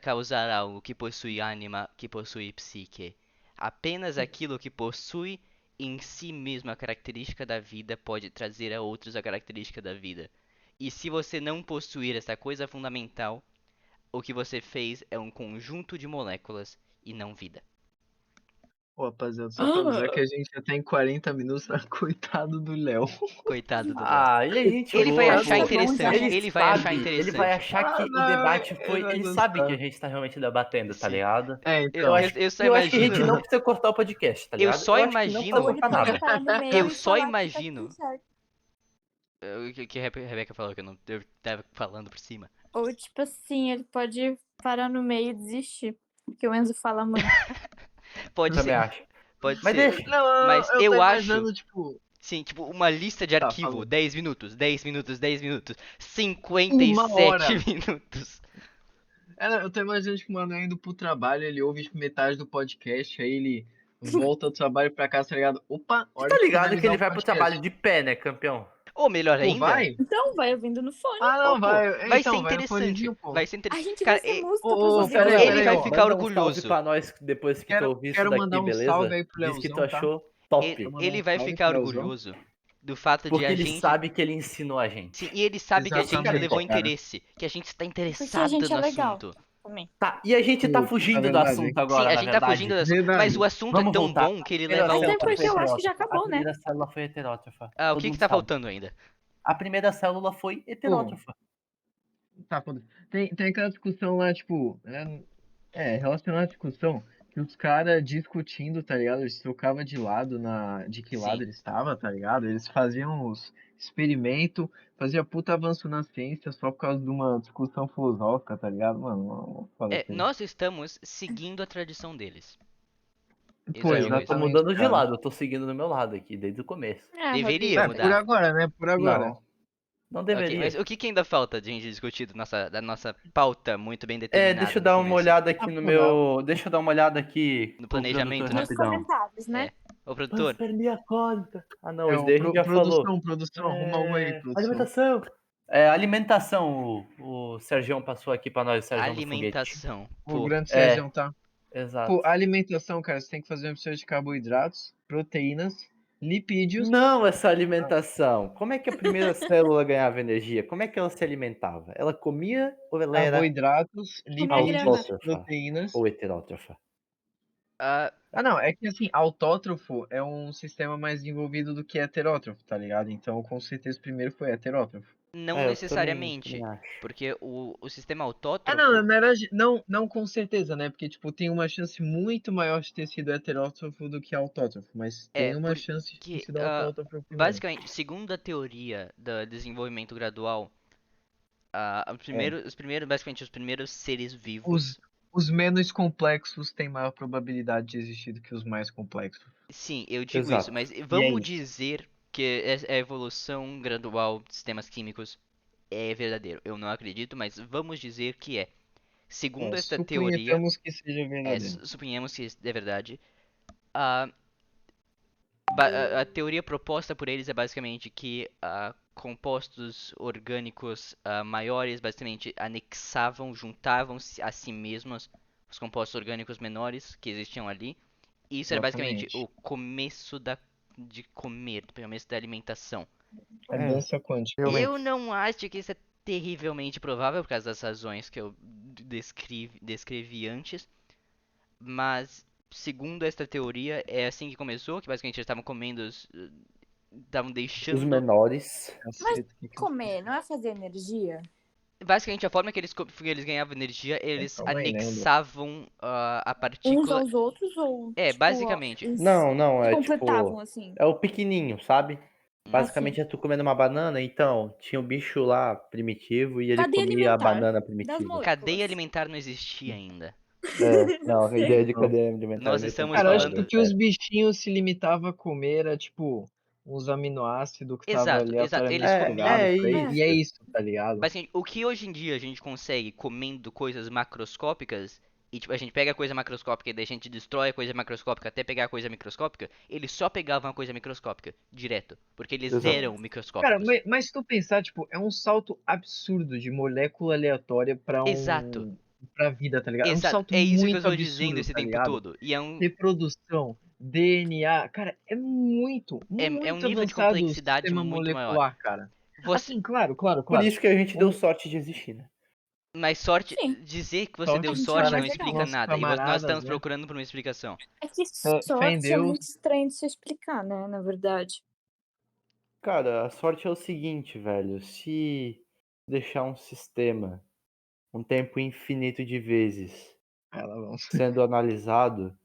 [SPEAKER 2] causar algo que possui anima, que possui psique. Apenas aquilo que possui em si mesmo a característica da vida pode trazer a outros a característica da vida. E se você não possuir essa coisa fundamental, o que você fez é um conjunto de moléculas e não vida.
[SPEAKER 1] Ô, rapaziada, só pra avisar que a gente já tem 40 minutos, tá? Coitado do Léo.
[SPEAKER 2] Coitado do Léo.
[SPEAKER 3] Ah, ele é gente
[SPEAKER 2] Ele vai
[SPEAKER 3] boa,
[SPEAKER 2] achar
[SPEAKER 3] pô.
[SPEAKER 2] interessante, ele vai achar
[SPEAKER 3] Ele vai
[SPEAKER 2] interessante.
[SPEAKER 3] achar
[SPEAKER 1] Ah,
[SPEAKER 3] que o
[SPEAKER 1] não,
[SPEAKER 3] debate
[SPEAKER 1] ele
[SPEAKER 3] foi.
[SPEAKER 1] vai
[SPEAKER 3] Ele sabe que a
[SPEAKER 1] gostar.
[SPEAKER 3] gente tá realmente debatendo, tá
[SPEAKER 2] Sim.
[SPEAKER 3] ligado?
[SPEAKER 1] É,
[SPEAKER 2] Eu,
[SPEAKER 1] então.
[SPEAKER 2] eu só
[SPEAKER 3] Eu acho que a gente
[SPEAKER 2] imagino.
[SPEAKER 3] não precisa cortar o podcast, tá
[SPEAKER 2] Eu
[SPEAKER 3] ligado?
[SPEAKER 2] só
[SPEAKER 3] Eu acho que não
[SPEAKER 2] imagino.
[SPEAKER 3] precisa
[SPEAKER 4] Ou ele
[SPEAKER 3] cortar
[SPEAKER 4] podia
[SPEAKER 3] nada.
[SPEAKER 4] parar no meio
[SPEAKER 2] Eu
[SPEAKER 4] e
[SPEAKER 2] só
[SPEAKER 4] falar que tá
[SPEAKER 2] imagino.
[SPEAKER 4] tudo certo.
[SPEAKER 2] O que a Rebeca falou que eu não eu tava falando por cima.
[SPEAKER 4] Ou tipo assim, ele pode parar no meio e desistir. Porque o Enzo fala muito.
[SPEAKER 2] Pode
[SPEAKER 3] Também
[SPEAKER 2] ser,
[SPEAKER 3] acho.
[SPEAKER 2] pode
[SPEAKER 3] Mas
[SPEAKER 2] ser.
[SPEAKER 3] deixa.
[SPEAKER 1] Não,
[SPEAKER 2] Mas
[SPEAKER 1] eu tô
[SPEAKER 2] eu acho,
[SPEAKER 1] imaginando, tipo.
[SPEAKER 2] sim, tipo, uma lista de
[SPEAKER 1] Tá,
[SPEAKER 2] arquivo,
[SPEAKER 1] falou.
[SPEAKER 2] 10 minutos, 10 minutos, 10 minutos,
[SPEAKER 1] 1 hora.
[SPEAKER 2] 57 minutos.
[SPEAKER 1] Eu tô imaginando, tipo, mano, indo pro trabalho, ele ouve tipo, metade do podcast, aí ele volta do trabalho pra casa, tá ligado? Opa,
[SPEAKER 3] Você
[SPEAKER 1] hora
[SPEAKER 3] tá
[SPEAKER 1] de
[SPEAKER 3] ligado que
[SPEAKER 1] finalizar
[SPEAKER 3] ele
[SPEAKER 1] o
[SPEAKER 3] vai pro
[SPEAKER 1] podcast.
[SPEAKER 3] trabalho de pé, né, campeão?
[SPEAKER 2] Ou melhor
[SPEAKER 1] Pô,
[SPEAKER 2] ainda,
[SPEAKER 1] vai?
[SPEAKER 4] Então, vai ouvindo no fone.
[SPEAKER 1] Ah,
[SPEAKER 2] ó,
[SPEAKER 1] não,
[SPEAKER 2] pô,
[SPEAKER 1] vai.
[SPEAKER 2] vai ser
[SPEAKER 1] Então, vai no
[SPEAKER 2] interessante.
[SPEAKER 1] fonezinho, pô.
[SPEAKER 2] Vai ser
[SPEAKER 4] A
[SPEAKER 2] interessante.
[SPEAKER 4] gente
[SPEAKER 2] Cara,
[SPEAKER 4] vai ser música pros
[SPEAKER 1] Ô,
[SPEAKER 4] ouvidos
[SPEAKER 1] peraí,
[SPEAKER 2] ele
[SPEAKER 4] dele.
[SPEAKER 2] vai
[SPEAKER 1] ó.
[SPEAKER 2] ficar
[SPEAKER 3] Manda um salve
[SPEAKER 2] orgulhoso.
[SPEAKER 3] pra nós depois que tu ouvir isso
[SPEAKER 1] Quero
[SPEAKER 3] daqui,
[SPEAKER 1] mandar um
[SPEAKER 3] beleza?
[SPEAKER 1] salve aí pro
[SPEAKER 3] Diz que tu
[SPEAKER 1] Leozão, tá?
[SPEAKER 3] achou top.
[SPEAKER 1] Quero mandar
[SPEAKER 2] Ele
[SPEAKER 1] um
[SPEAKER 2] vai
[SPEAKER 1] salve
[SPEAKER 2] ficar
[SPEAKER 1] pro Leozão.
[SPEAKER 2] orgulhoso do fato de
[SPEAKER 3] Porque
[SPEAKER 2] a
[SPEAKER 3] ele
[SPEAKER 2] gente.
[SPEAKER 3] sabe que ele ensinou a gente.
[SPEAKER 2] Sim, e ele sabe que a gente
[SPEAKER 1] Exatamente,
[SPEAKER 2] levou
[SPEAKER 1] cara.
[SPEAKER 2] interesse, que a gente está
[SPEAKER 4] Porque a
[SPEAKER 2] interessado
[SPEAKER 4] gente é
[SPEAKER 2] no
[SPEAKER 4] legal
[SPEAKER 2] assunto.
[SPEAKER 4] também.
[SPEAKER 3] Tá, e a gente tá
[SPEAKER 1] Pô,
[SPEAKER 3] fugindo
[SPEAKER 1] na
[SPEAKER 3] do
[SPEAKER 1] verdade,
[SPEAKER 3] assunto
[SPEAKER 2] Sim,
[SPEAKER 3] agora,
[SPEAKER 2] a
[SPEAKER 3] na
[SPEAKER 2] gente tá
[SPEAKER 3] verdade.
[SPEAKER 2] fugindo do assunto, mas o assunto é
[SPEAKER 3] Vamos
[SPEAKER 2] tão
[SPEAKER 3] voltar.
[SPEAKER 2] bom que ele
[SPEAKER 3] Primeira
[SPEAKER 2] leva a
[SPEAKER 4] Até
[SPEAKER 3] célula
[SPEAKER 2] outros.
[SPEAKER 4] porque eu
[SPEAKER 3] foi
[SPEAKER 4] acho que já
[SPEAKER 3] heterótrofa.
[SPEAKER 4] acabou,
[SPEAKER 3] A
[SPEAKER 4] né?
[SPEAKER 3] primeira célula foi heterótrofa.
[SPEAKER 2] Ah, o
[SPEAKER 3] Todo
[SPEAKER 2] que
[SPEAKER 3] mundo
[SPEAKER 2] tá
[SPEAKER 3] sabe.
[SPEAKER 2] faltando ainda?
[SPEAKER 3] A primeira célula foi heterótrofa.
[SPEAKER 1] Tá, foda-se. Tem aquela discussão lá, tipo, relacionada à discussão, que os caras discutindo, tá ligado? Eles trocavam de lado de que lado
[SPEAKER 2] Sim.
[SPEAKER 1] eles estavam, tá ligado? Eles faziam os experimentos, faziam puta avanço na ciência só por causa de uma discussão filosófica, tá ligado? Mano, foda
[SPEAKER 2] É,
[SPEAKER 1] isso aí.
[SPEAKER 2] nós estamos seguindo a tradição deles. Isso
[SPEAKER 1] Pô,
[SPEAKER 2] é
[SPEAKER 3] Eu
[SPEAKER 2] uma
[SPEAKER 3] não tô
[SPEAKER 2] coisa.
[SPEAKER 1] exatamente,
[SPEAKER 3] mudando de
[SPEAKER 1] cara.
[SPEAKER 3] lado, eu tô seguindo do meu lado aqui, desde o começo.
[SPEAKER 2] Deveria
[SPEAKER 1] Por
[SPEAKER 2] mudar.
[SPEAKER 1] agora, né? Por agora.
[SPEAKER 3] Não
[SPEAKER 2] Ok,
[SPEAKER 3] deveria.
[SPEAKER 2] mas o que ainda falta de a gente discutir da nossa pauta muito bem determinada
[SPEAKER 3] Deixa eu
[SPEAKER 2] no
[SPEAKER 3] dar uma
[SPEAKER 2] começo?
[SPEAKER 3] olhada aqui no meu. Deixa eu dar uma olhada aqui
[SPEAKER 2] No
[SPEAKER 3] pro
[SPEAKER 2] planejamento,
[SPEAKER 3] produtor
[SPEAKER 2] né?
[SPEAKER 4] Nos
[SPEAKER 3] rapidão.
[SPEAKER 4] comentários, né?
[SPEAKER 2] Ô, produtor,
[SPEAKER 3] Transfer minha conta. Ah, não, isso
[SPEAKER 1] Ô,
[SPEAKER 3] daí a gente já falou.
[SPEAKER 1] produção, arruma algo aí, produção.
[SPEAKER 3] Alimentação. Alimentação. O Sergião passou aqui pra nós, o Sergião do Foguete.
[SPEAKER 2] alimentação.
[SPEAKER 1] O
[SPEAKER 2] Pô,
[SPEAKER 1] grande Sérgio, tá?
[SPEAKER 3] Exato.
[SPEAKER 1] Pô, a alimentação, cara, você tem que fazer uma mistura de carboidratos, proteínas, lipídios.
[SPEAKER 3] Não essa alimentação. Como é que a primeira célula ganhava energia? Como é que ela se alimentava? Ela comia ou ela era
[SPEAKER 1] Carboidratos,
[SPEAKER 4] Comer grama.
[SPEAKER 1] lipídios,
[SPEAKER 3] autótrofa
[SPEAKER 1] proteínas.
[SPEAKER 3] ou heterótrofa?
[SPEAKER 2] ah,
[SPEAKER 1] Não, é que assim, autótrofo é um sistema mais desenvolvido do que heterótrofo, tá ligado? Então, com certeza, primeiro foi heterótrofo.
[SPEAKER 2] não
[SPEAKER 3] Eu
[SPEAKER 2] necessariamente.
[SPEAKER 3] também acho.
[SPEAKER 2] Porque o sistema
[SPEAKER 1] Não,
[SPEAKER 2] autótrofo.
[SPEAKER 1] na verdade, não com certeza, né? Porque, tipo, tem uma chance muito maior de ter sido heterótrofo do que autótrofo, mas tem uma chance de ter
[SPEAKER 2] Porque,
[SPEAKER 1] sido autótrofo primeiro.
[SPEAKER 2] basicamente, segundo a teoria do desenvolvimento gradual, basicamente, os primeiros seres vivos.
[SPEAKER 1] Os menos complexos têm maior probabilidade de existir do que os mais complexos.
[SPEAKER 2] Sim, eu digo
[SPEAKER 3] Exato.
[SPEAKER 2] isso, mas
[SPEAKER 1] E
[SPEAKER 2] vamos
[SPEAKER 1] é isso.
[SPEAKER 2] dizer que a evolução gradual de sistemas químicos é verdadeiro. Eu não acredito, mas vamos dizer que é. Segundo esta teoria,
[SPEAKER 1] Suponhamos que seja verdadeiro.
[SPEAKER 2] suponhamos que é verdade, a, a teoria proposta por eles é basicamente que compostos orgânicos maiores basicamente anexavam, juntavam-se a si mesmos os compostos orgânicos menores que existiam ali. E isso era basicamente
[SPEAKER 1] Exatamente.
[SPEAKER 2] o começo de comer, o começo da alimentação.
[SPEAKER 1] A dança quântica.
[SPEAKER 3] Realmente.
[SPEAKER 2] Eu não acho que isso é terrivelmente provável por causa das razões que eu descrevi antes, mas segundo esta teoria é assim que começou, que basicamente eles estavam comendo, estavam
[SPEAKER 3] Os
[SPEAKER 2] deixando.
[SPEAKER 3] menores.
[SPEAKER 1] Caceta, que
[SPEAKER 4] Comer não é fazer energia?
[SPEAKER 2] Basicamente, a forma que eles ganhavam energia, eles
[SPEAKER 1] Calma aí, né, Edu?
[SPEAKER 2] anexavam a
[SPEAKER 4] Uns
[SPEAKER 2] partícula.
[SPEAKER 4] aos outros ou,
[SPEAKER 2] É,
[SPEAKER 4] tipo, ó,
[SPEAKER 2] basicamente.
[SPEAKER 4] eles
[SPEAKER 3] Não,
[SPEAKER 4] se
[SPEAKER 3] é
[SPEAKER 4] completavam,
[SPEAKER 3] tipo.
[SPEAKER 4] assim.
[SPEAKER 3] É o pequenininho, sabe? Basicamente
[SPEAKER 4] Assim.
[SPEAKER 3] é tu comendo uma banana, então tinha um bicho lá primitivo e ele
[SPEAKER 4] Cadeia
[SPEAKER 3] comia a
[SPEAKER 4] alimentar
[SPEAKER 3] banana
[SPEAKER 4] das
[SPEAKER 3] primitiva.
[SPEAKER 2] Cadeia
[SPEAKER 4] moléculas.
[SPEAKER 2] alimentar não existia ainda.
[SPEAKER 3] Não, a ideia de
[SPEAKER 1] Não.
[SPEAKER 3] cadeia alimentar é
[SPEAKER 2] Nós
[SPEAKER 3] meio
[SPEAKER 2] estamos
[SPEAKER 1] Cara, eu acho
[SPEAKER 2] falando.
[SPEAKER 1] que o
[SPEAKER 3] complicada,
[SPEAKER 1] que os
[SPEAKER 3] sério.
[SPEAKER 1] bichinhos se limitavam a comer era, tipo, uns aminoácidos que tava
[SPEAKER 2] Exato, exato. Eles
[SPEAKER 1] aleatoriamente
[SPEAKER 2] comiam.
[SPEAKER 1] jogado
[SPEAKER 3] É
[SPEAKER 1] por aí, e
[SPEAKER 3] isso.
[SPEAKER 1] é isso, tá ligado?
[SPEAKER 2] Basicamente, o que hoje em dia a gente consegue comendo coisas macroscópicas, e tipo, a gente pega a coisa macroscópica e daí a gente destrói a coisa macroscópica até pegar a coisa microscópica, eles só pegavam a coisa microscópica, direto. Porque eles
[SPEAKER 3] Exato.
[SPEAKER 2] eram
[SPEAKER 1] Cara,
[SPEAKER 2] microscópicos.
[SPEAKER 1] mas se tu pensar, tipo, é um salto absurdo de molécula aleatória
[SPEAKER 2] Exato,
[SPEAKER 1] pra vida, tá ligado? É um
[SPEAKER 2] exato.
[SPEAKER 1] salto
[SPEAKER 2] É isso que eu
[SPEAKER 1] muito
[SPEAKER 2] estou dizendo
[SPEAKER 1] absurdo,
[SPEAKER 2] esse
[SPEAKER 1] tá
[SPEAKER 2] tempo
[SPEAKER 1] ligado?
[SPEAKER 2] todo. E é um,
[SPEAKER 1] Reprodução, DNA, cara, é muito,
[SPEAKER 2] é um
[SPEAKER 1] muito
[SPEAKER 2] nível de
[SPEAKER 1] avançado o
[SPEAKER 2] complexidade
[SPEAKER 1] sistema
[SPEAKER 2] muito maior.
[SPEAKER 1] molecular, cara.
[SPEAKER 2] Você,
[SPEAKER 1] Assim, claro, claro,
[SPEAKER 3] Por
[SPEAKER 1] claro.
[SPEAKER 3] isso que a gente deu
[SPEAKER 1] Um
[SPEAKER 3] sorte de existir, né?
[SPEAKER 2] mas sorte,
[SPEAKER 4] Sim,
[SPEAKER 2] dizer que você
[SPEAKER 1] sorte
[SPEAKER 2] deu
[SPEAKER 4] a gente era
[SPEAKER 2] sorte não
[SPEAKER 4] mais
[SPEAKER 1] para
[SPEAKER 4] legal.
[SPEAKER 2] explica
[SPEAKER 1] nossos
[SPEAKER 2] nada. E nós
[SPEAKER 1] camaradas,
[SPEAKER 2] estamos
[SPEAKER 1] né?
[SPEAKER 2] procurando por uma explicação.
[SPEAKER 4] É que
[SPEAKER 1] Fé em
[SPEAKER 4] sorte é
[SPEAKER 1] Deus.
[SPEAKER 4] muito estranho de se explicar, né? Na verdade.
[SPEAKER 3] Cara, a sorte é o seguinte, velho. Se deixar um sistema um tempo infinito de vezes
[SPEAKER 1] Ah, lá vamos.
[SPEAKER 3] sendo analisado,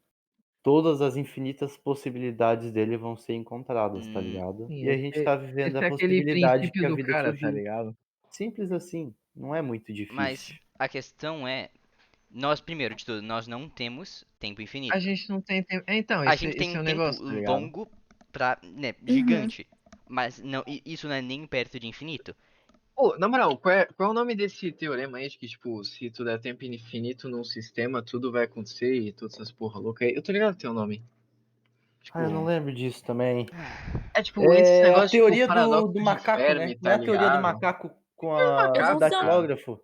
[SPEAKER 3] todas as infinitas possibilidades dele vão ser encontradas, tá ligado?
[SPEAKER 1] Sim,
[SPEAKER 3] E a gente tá vivendo
[SPEAKER 1] esse
[SPEAKER 3] a
[SPEAKER 1] é aquele
[SPEAKER 3] possibilidade
[SPEAKER 1] princípio
[SPEAKER 3] que a
[SPEAKER 1] do
[SPEAKER 3] vida
[SPEAKER 1] cara, tá
[SPEAKER 3] surgiu.
[SPEAKER 1] ligado?
[SPEAKER 3] Simples assim, não é muito
[SPEAKER 2] Mas
[SPEAKER 3] difícil.
[SPEAKER 2] a questão é, nós, primeiro de tudo, nós não temos tempo
[SPEAKER 1] A
[SPEAKER 2] infinito.
[SPEAKER 1] gente não tem tempo. Então,
[SPEAKER 2] A gente tem
[SPEAKER 1] esse
[SPEAKER 2] um
[SPEAKER 1] é o
[SPEAKER 2] tempo
[SPEAKER 1] negócio, tá ligado?
[SPEAKER 2] longo pra, né,
[SPEAKER 4] Uhum.
[SPEAKER 2] gigante. Mas não, isso não é nem perto de infinito.
[SPEAKER 1] Pô, na moral, qual é o nome desse teorema aí de que, tipo, se tu der tempo infinito num sistema, tudo vai acontecer e todas essas porra louca aí? Eu tô ligado que tem o nome.
[SPEAKER 3] Eu não
[SPEAKER 1] Tipo,
[SPEAKER 3] lembro disso também.
[SPEAKER 1] é tipo esse
[SPEAKER 3] É a
[SPEAKER 1] negócio, tipo,
[SPEAKER 3] teoria do
[SPEAKER 1] paradoxo de
[SPEAKER 3] macaco, né?
[SPEAKER 1] Fermi,
[SPEAKER 3] Não é
[SPEAKER 1] tá
[SPEAKER 3] a teoria do
[SPEAKER 1] ligado?
[SPEAKER 3] macaco com o
[SPEAKER 1] Macaco,
[SPEAKER 4] Evolução.
[SPEAKER 1] cara.
[SPEAKER 3] datilógrafo?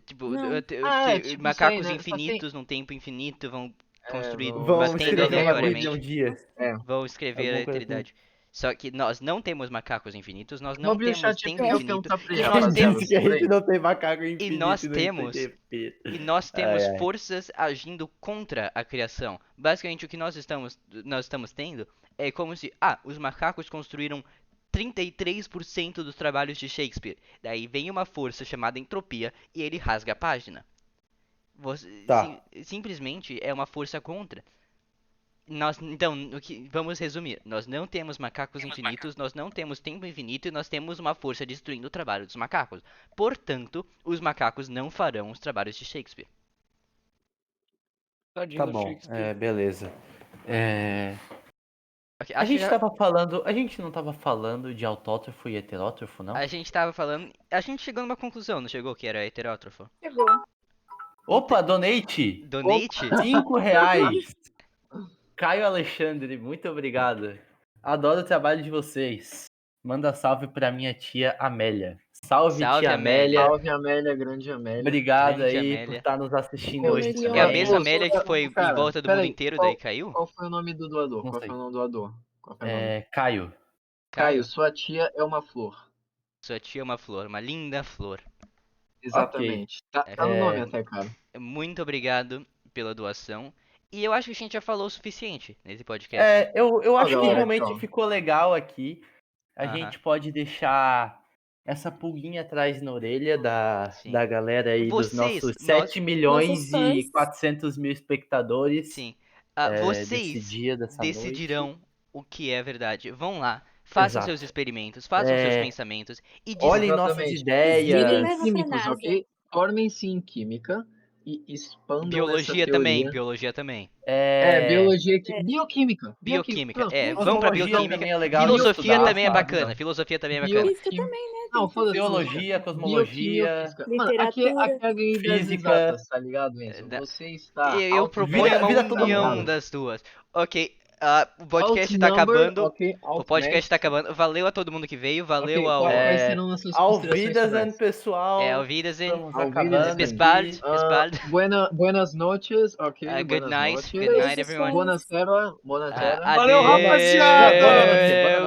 [SPEAKER 2] Tipo,
[SPEAKER 4] Não.
[SPEAKER 1] Tipo isso aí,
[SPEAKER 2] macacos
[SPEAKER 1] né? Só tem.
[SPEAKER 2] infinitos num tempo infinito vão
[SPEAKER 1] É,
[SPEAKER 2] construir,
[SPEAKER 3] Vão
[SPEAKER 2] batendo
[SPEAKER 3] escrever uma
[SPEAKER 1] escrever
[SPEAKER 3] Bíblia um
[SPEAKER 2] aleatoriamente,
[SPEAKER 3] dia.
[SPEAKER 1] É.
[SPEAKER 2] vão escrever a
[SPEAKER 3] Alguma coisa assim.
[SPEAKER 2] eternidade. Só que nós não temos macacos infinitos, nós
[SPEAKER 1] Vou
[SPEAKER 2] não
[SPEAKER 1] abrir o
[SPEAKER 2] temos
[SPEAKER 1] chat
[SPEAKER 2] tempo
[SPEAKER 1] GPT e
[SPEAKER 4] É.
[SPEAKER 1] vou
[SPEAKER 2] infinito,
[SPEAKER 1] perguntar pra
[SPEAKER 2] e
[SPEAKER 1] ele,
[SPEAKER 2] nós
[SPEAKER 3] Quem
[SPEAKER 1] rapaziada.
[SPEAKER 3] disse que a
[SPEAKER 1] Segura
[SPEAKER 3] gente
[SPEAKER 1] aí.
[SPEAKER 3] não tem macaco
[SPEAKER 2] E
[SPEAKER 3] infinito e não tem TP?
[SPEAKER 2] E nós
[SPEAKER 3] Ai,
[SPEAKER 2] temos
[SPEAKER 3] ai.
[SPEAKER 2] forças agindo contra a criação. Basicamente, o que nós estamos tendo é como se, os macacos construíram 33% dos trabalhos de Shakespeare. Daí vem uma força chamada entropia e ele rasga a página.
[SPEAKER 3] Tá.
[SPEAKER 2] Simplesmente é uma força contra. Então, vamos resumir. Nós não temos macacos infinitos, nós não temos tempo infinito e nós temos uma força destruindo o trabalho dos macacos. Portanto, os macacos não farão os trabalhos de Shakespeare.
[SPEAKER 5] Tadinho
[SPEAKER 3] Tá
[SPEAKER 5] do
[SPEAKER 3] bom,
[SPEAKER 5] Shakespeare.
[SPEAKER 3] beleza.
[SPEAKER 2] Ok,
[SPEAKER 3] A
[SPEAKER 2] acho que
[SPEAKER 3] gente tava falando. A gente não tava falando de autótrofo e heterótrofo, não?
[SPEAKER 2] a gente tava falando. A gente chegou numa conclusão, não chegou? Que era heterótrofo.
[SPEAKER 4] Chegou.
[SPEAKER 3] Opa, donate!
[SPEAKER 2] Donate?
[SPEAKER 3] R$ 5. Caio Alexandre, muito obrigado. Adoro o trabalho de vocês. Manda salve pra minha tia Amélia. Salve,
[SPEAKER 2] Salve,
[SPEAKER 3] tia
[SPEAKER 2] Amélia.
[SPEAKER 3] Amélia.
[SPEAKER 1] Salve, Amélia, grande Amélia.
[SPEAKER 3] Obrigado
[SPEAKER 2] Grande
[SPEAKER 3] aí por
[SPEAKER 2] Amélia.
[SPEAKER 3] estar nos assistindo
[SPEAKER 4] Meu
[SPEAKER 3] hoje
[SPEAKER 2] É a
[SPEAKER 4] milhões.
[SPEAKER 3] também.
[SPEAKER 2] mesma Amélia que foi em
[SPEAKER 1] Cara,
[SPEAKER 2] volta do mundo
[SPEAKER 1] peraí,
[SPEAKER 2] inteiro, daí caiu?
[SPEAKER 1] qual foi o nome do doador?
[SPEAKER 3] Não
[SPEAKER 1] Qual foi
[SPEAKER 3] sei.
[SPEAKER 1] o nome do doador? Qual foi o nome?
[SPEAKER 3] Caio.
[SPEAKER 1] Caio,
[SPEAKER 2] Caio?
[SPEAKER 1] sua tia é uma flor.
[SPEAKER 2] Sua tia é uma flor, uma linda flor.
[SPEAKER 3] Ok.
[SPEAKER 1] Exatamente. Tá no nome
[SPEAKER 2] Ok.
[SPEAKER 1] até, cara.
[SPEAKER 2] Muito obrigado pela doação. E eu acho que a gente já falou o suficiente nesse podcast.
[SPEAKER 3] Eu
[SPEAKER 1] Ó,
[SPEAKER 3] acho que
[SPEAKER 1] galera, aqui,
[SPEAKER 3] realmente
[SPEAKER 1] ó.
[SPEAKER 3] ficou legal aqui. A
[SPEAKER 2] Aham.
[SPEAKER 3] gente pode deixar essa pulguinha atrás na orelha
[SPEAKER 2] Sim.
[SPEAKER 3] da galera aí, dos
[SPEAKER 2] Vocês,
[SPEAKER 3] nossos
[SPEAKER 2] nós-
[SPEAKER 3] 7 milhões
[SPEAKER 4] Nossos
[SPEAKER 3] e
[SPEAKER 4] fãs.
[SPEAKER 3] 400 mil espectadores
[SPEAKER 2] Sim.
[SPEAKER 3] desse
[SPEAKER 2] Vocês
[SPEAKER 3] dia, dessa noite.
[SPEAKER 2] decidirão o que é verdade. Vão lá, façam seus
[SPEAKER 3] Exato.
[SPEAKER 2] experimentos, façam seus pensamentos e
[SPEAKER 3] Olhem nossas
[SPEAKER 1] Exatamente.
[SPEAKER 3] ideias.
[SPEAKER 1] Virem
[SPEAKER 4] Leva pra
[SPEAKER 1] químicos,
[SPEAKER 4] NASA.
[SPEAKER 1] ok? Formem-se em química e expandam essa
[SPEAKER 2] biologia também,
[SPEAKER 1] teoria.
[SPEAKER 2] biologia também.
[SPEAKER 1] Biologia,
[SPEAKER 4] É.
[SPEAKER 1] bioquímica.
[SPEAKER 2] Bioquímica,
[SPEAKER 1] Não,
[SPEAKER 2] vão pra
[SPEAKER 3] Cosmologia
[SPEAKER 2] bioquímica.
[SPEAKER 3] também é legal de
[SPEAKER 2] Filosofia
[SPEAKER 3] estudar,
[SPEAKER 2] também é
[SPEAKER 3] sabe?
[SPEAKER 2] bacana, filosofia também é bacana.
[SPEAKER 4] Física também, né?
[SPEAKER 1] Não,
[SPEAKER 4] Tem
[SPEAKER 1] foda-se.
[SPEAKER 3] Teologia,
[SPEAKER 1] Bioquímica ou
[SPEAKER 3] cosmologia,
[SPEAKER 1] física. Mano, aqui é
[SPEAKER 4] literatura.
[SPEAKER 1] ganhar ideias
[SPEAKER 3] física.
[SPEAKER 1] exatas, tá ligado, Enzo?
[SPEAKER 2] Da-
[SPEAKER 1] Você está
[SPEAKER 2] Eu proponho uma
[SPEAKER 3] vira todo
[SPEAKER 2] união
[SPEAKER 3] mundo.
[SPEAKER 2] das duas. Ok, o podcast tá
[SPEAKER 1] Outnumbered,
[SPEAKER 2] acabando.
[SPEAKER 1] ok?
[SPEAKER 2] O podcast tá acabando. Valeu a todo mundo que veio, valeu
[SPEAKER 1] Ok,
[SPEAKER 2] ao.
[SPEAKER 1] quais serão nossas
[SPEAKER 3] Auf
[SPEAKER 1] considerações
[SPEAKER 3] Wiedersehen,
[SPEAKER 1] finais?
[SPEAKER 3] pessoal.
[SPEAKER 2] Auf Wiedersehen.
[SPEAKER 3] Estamos
[SPEAKER 1] Auf
[SPEAKER 3] acabando
[SPEAKER 1] Wiedersehen.
[SPEAKER 2] Bis
[SPEAKER 3] aqui.
[SPEAKER 2] bald.
[SPEAKER 1] Buenas noches, ok?
[SPEAKER 2] Good
[SPEAKER 1] Buenas
[SPEAKER 2] night.
[SPEAKER 1] noches.
[SPEAKER 2] Good night,
[SPEAKER 4] Beijos,
[SPEAKER 2] everyone.
[SPEAKER 4] fãs.
[SPEAKER 1] Buonasera, buonasera.
[SPEAKER 5] Valeu,
[SPEAKER 2] Adeus.
[SPEAKER 5] rapaziada!
[SPEAKER 3] Boa noite, boa noite.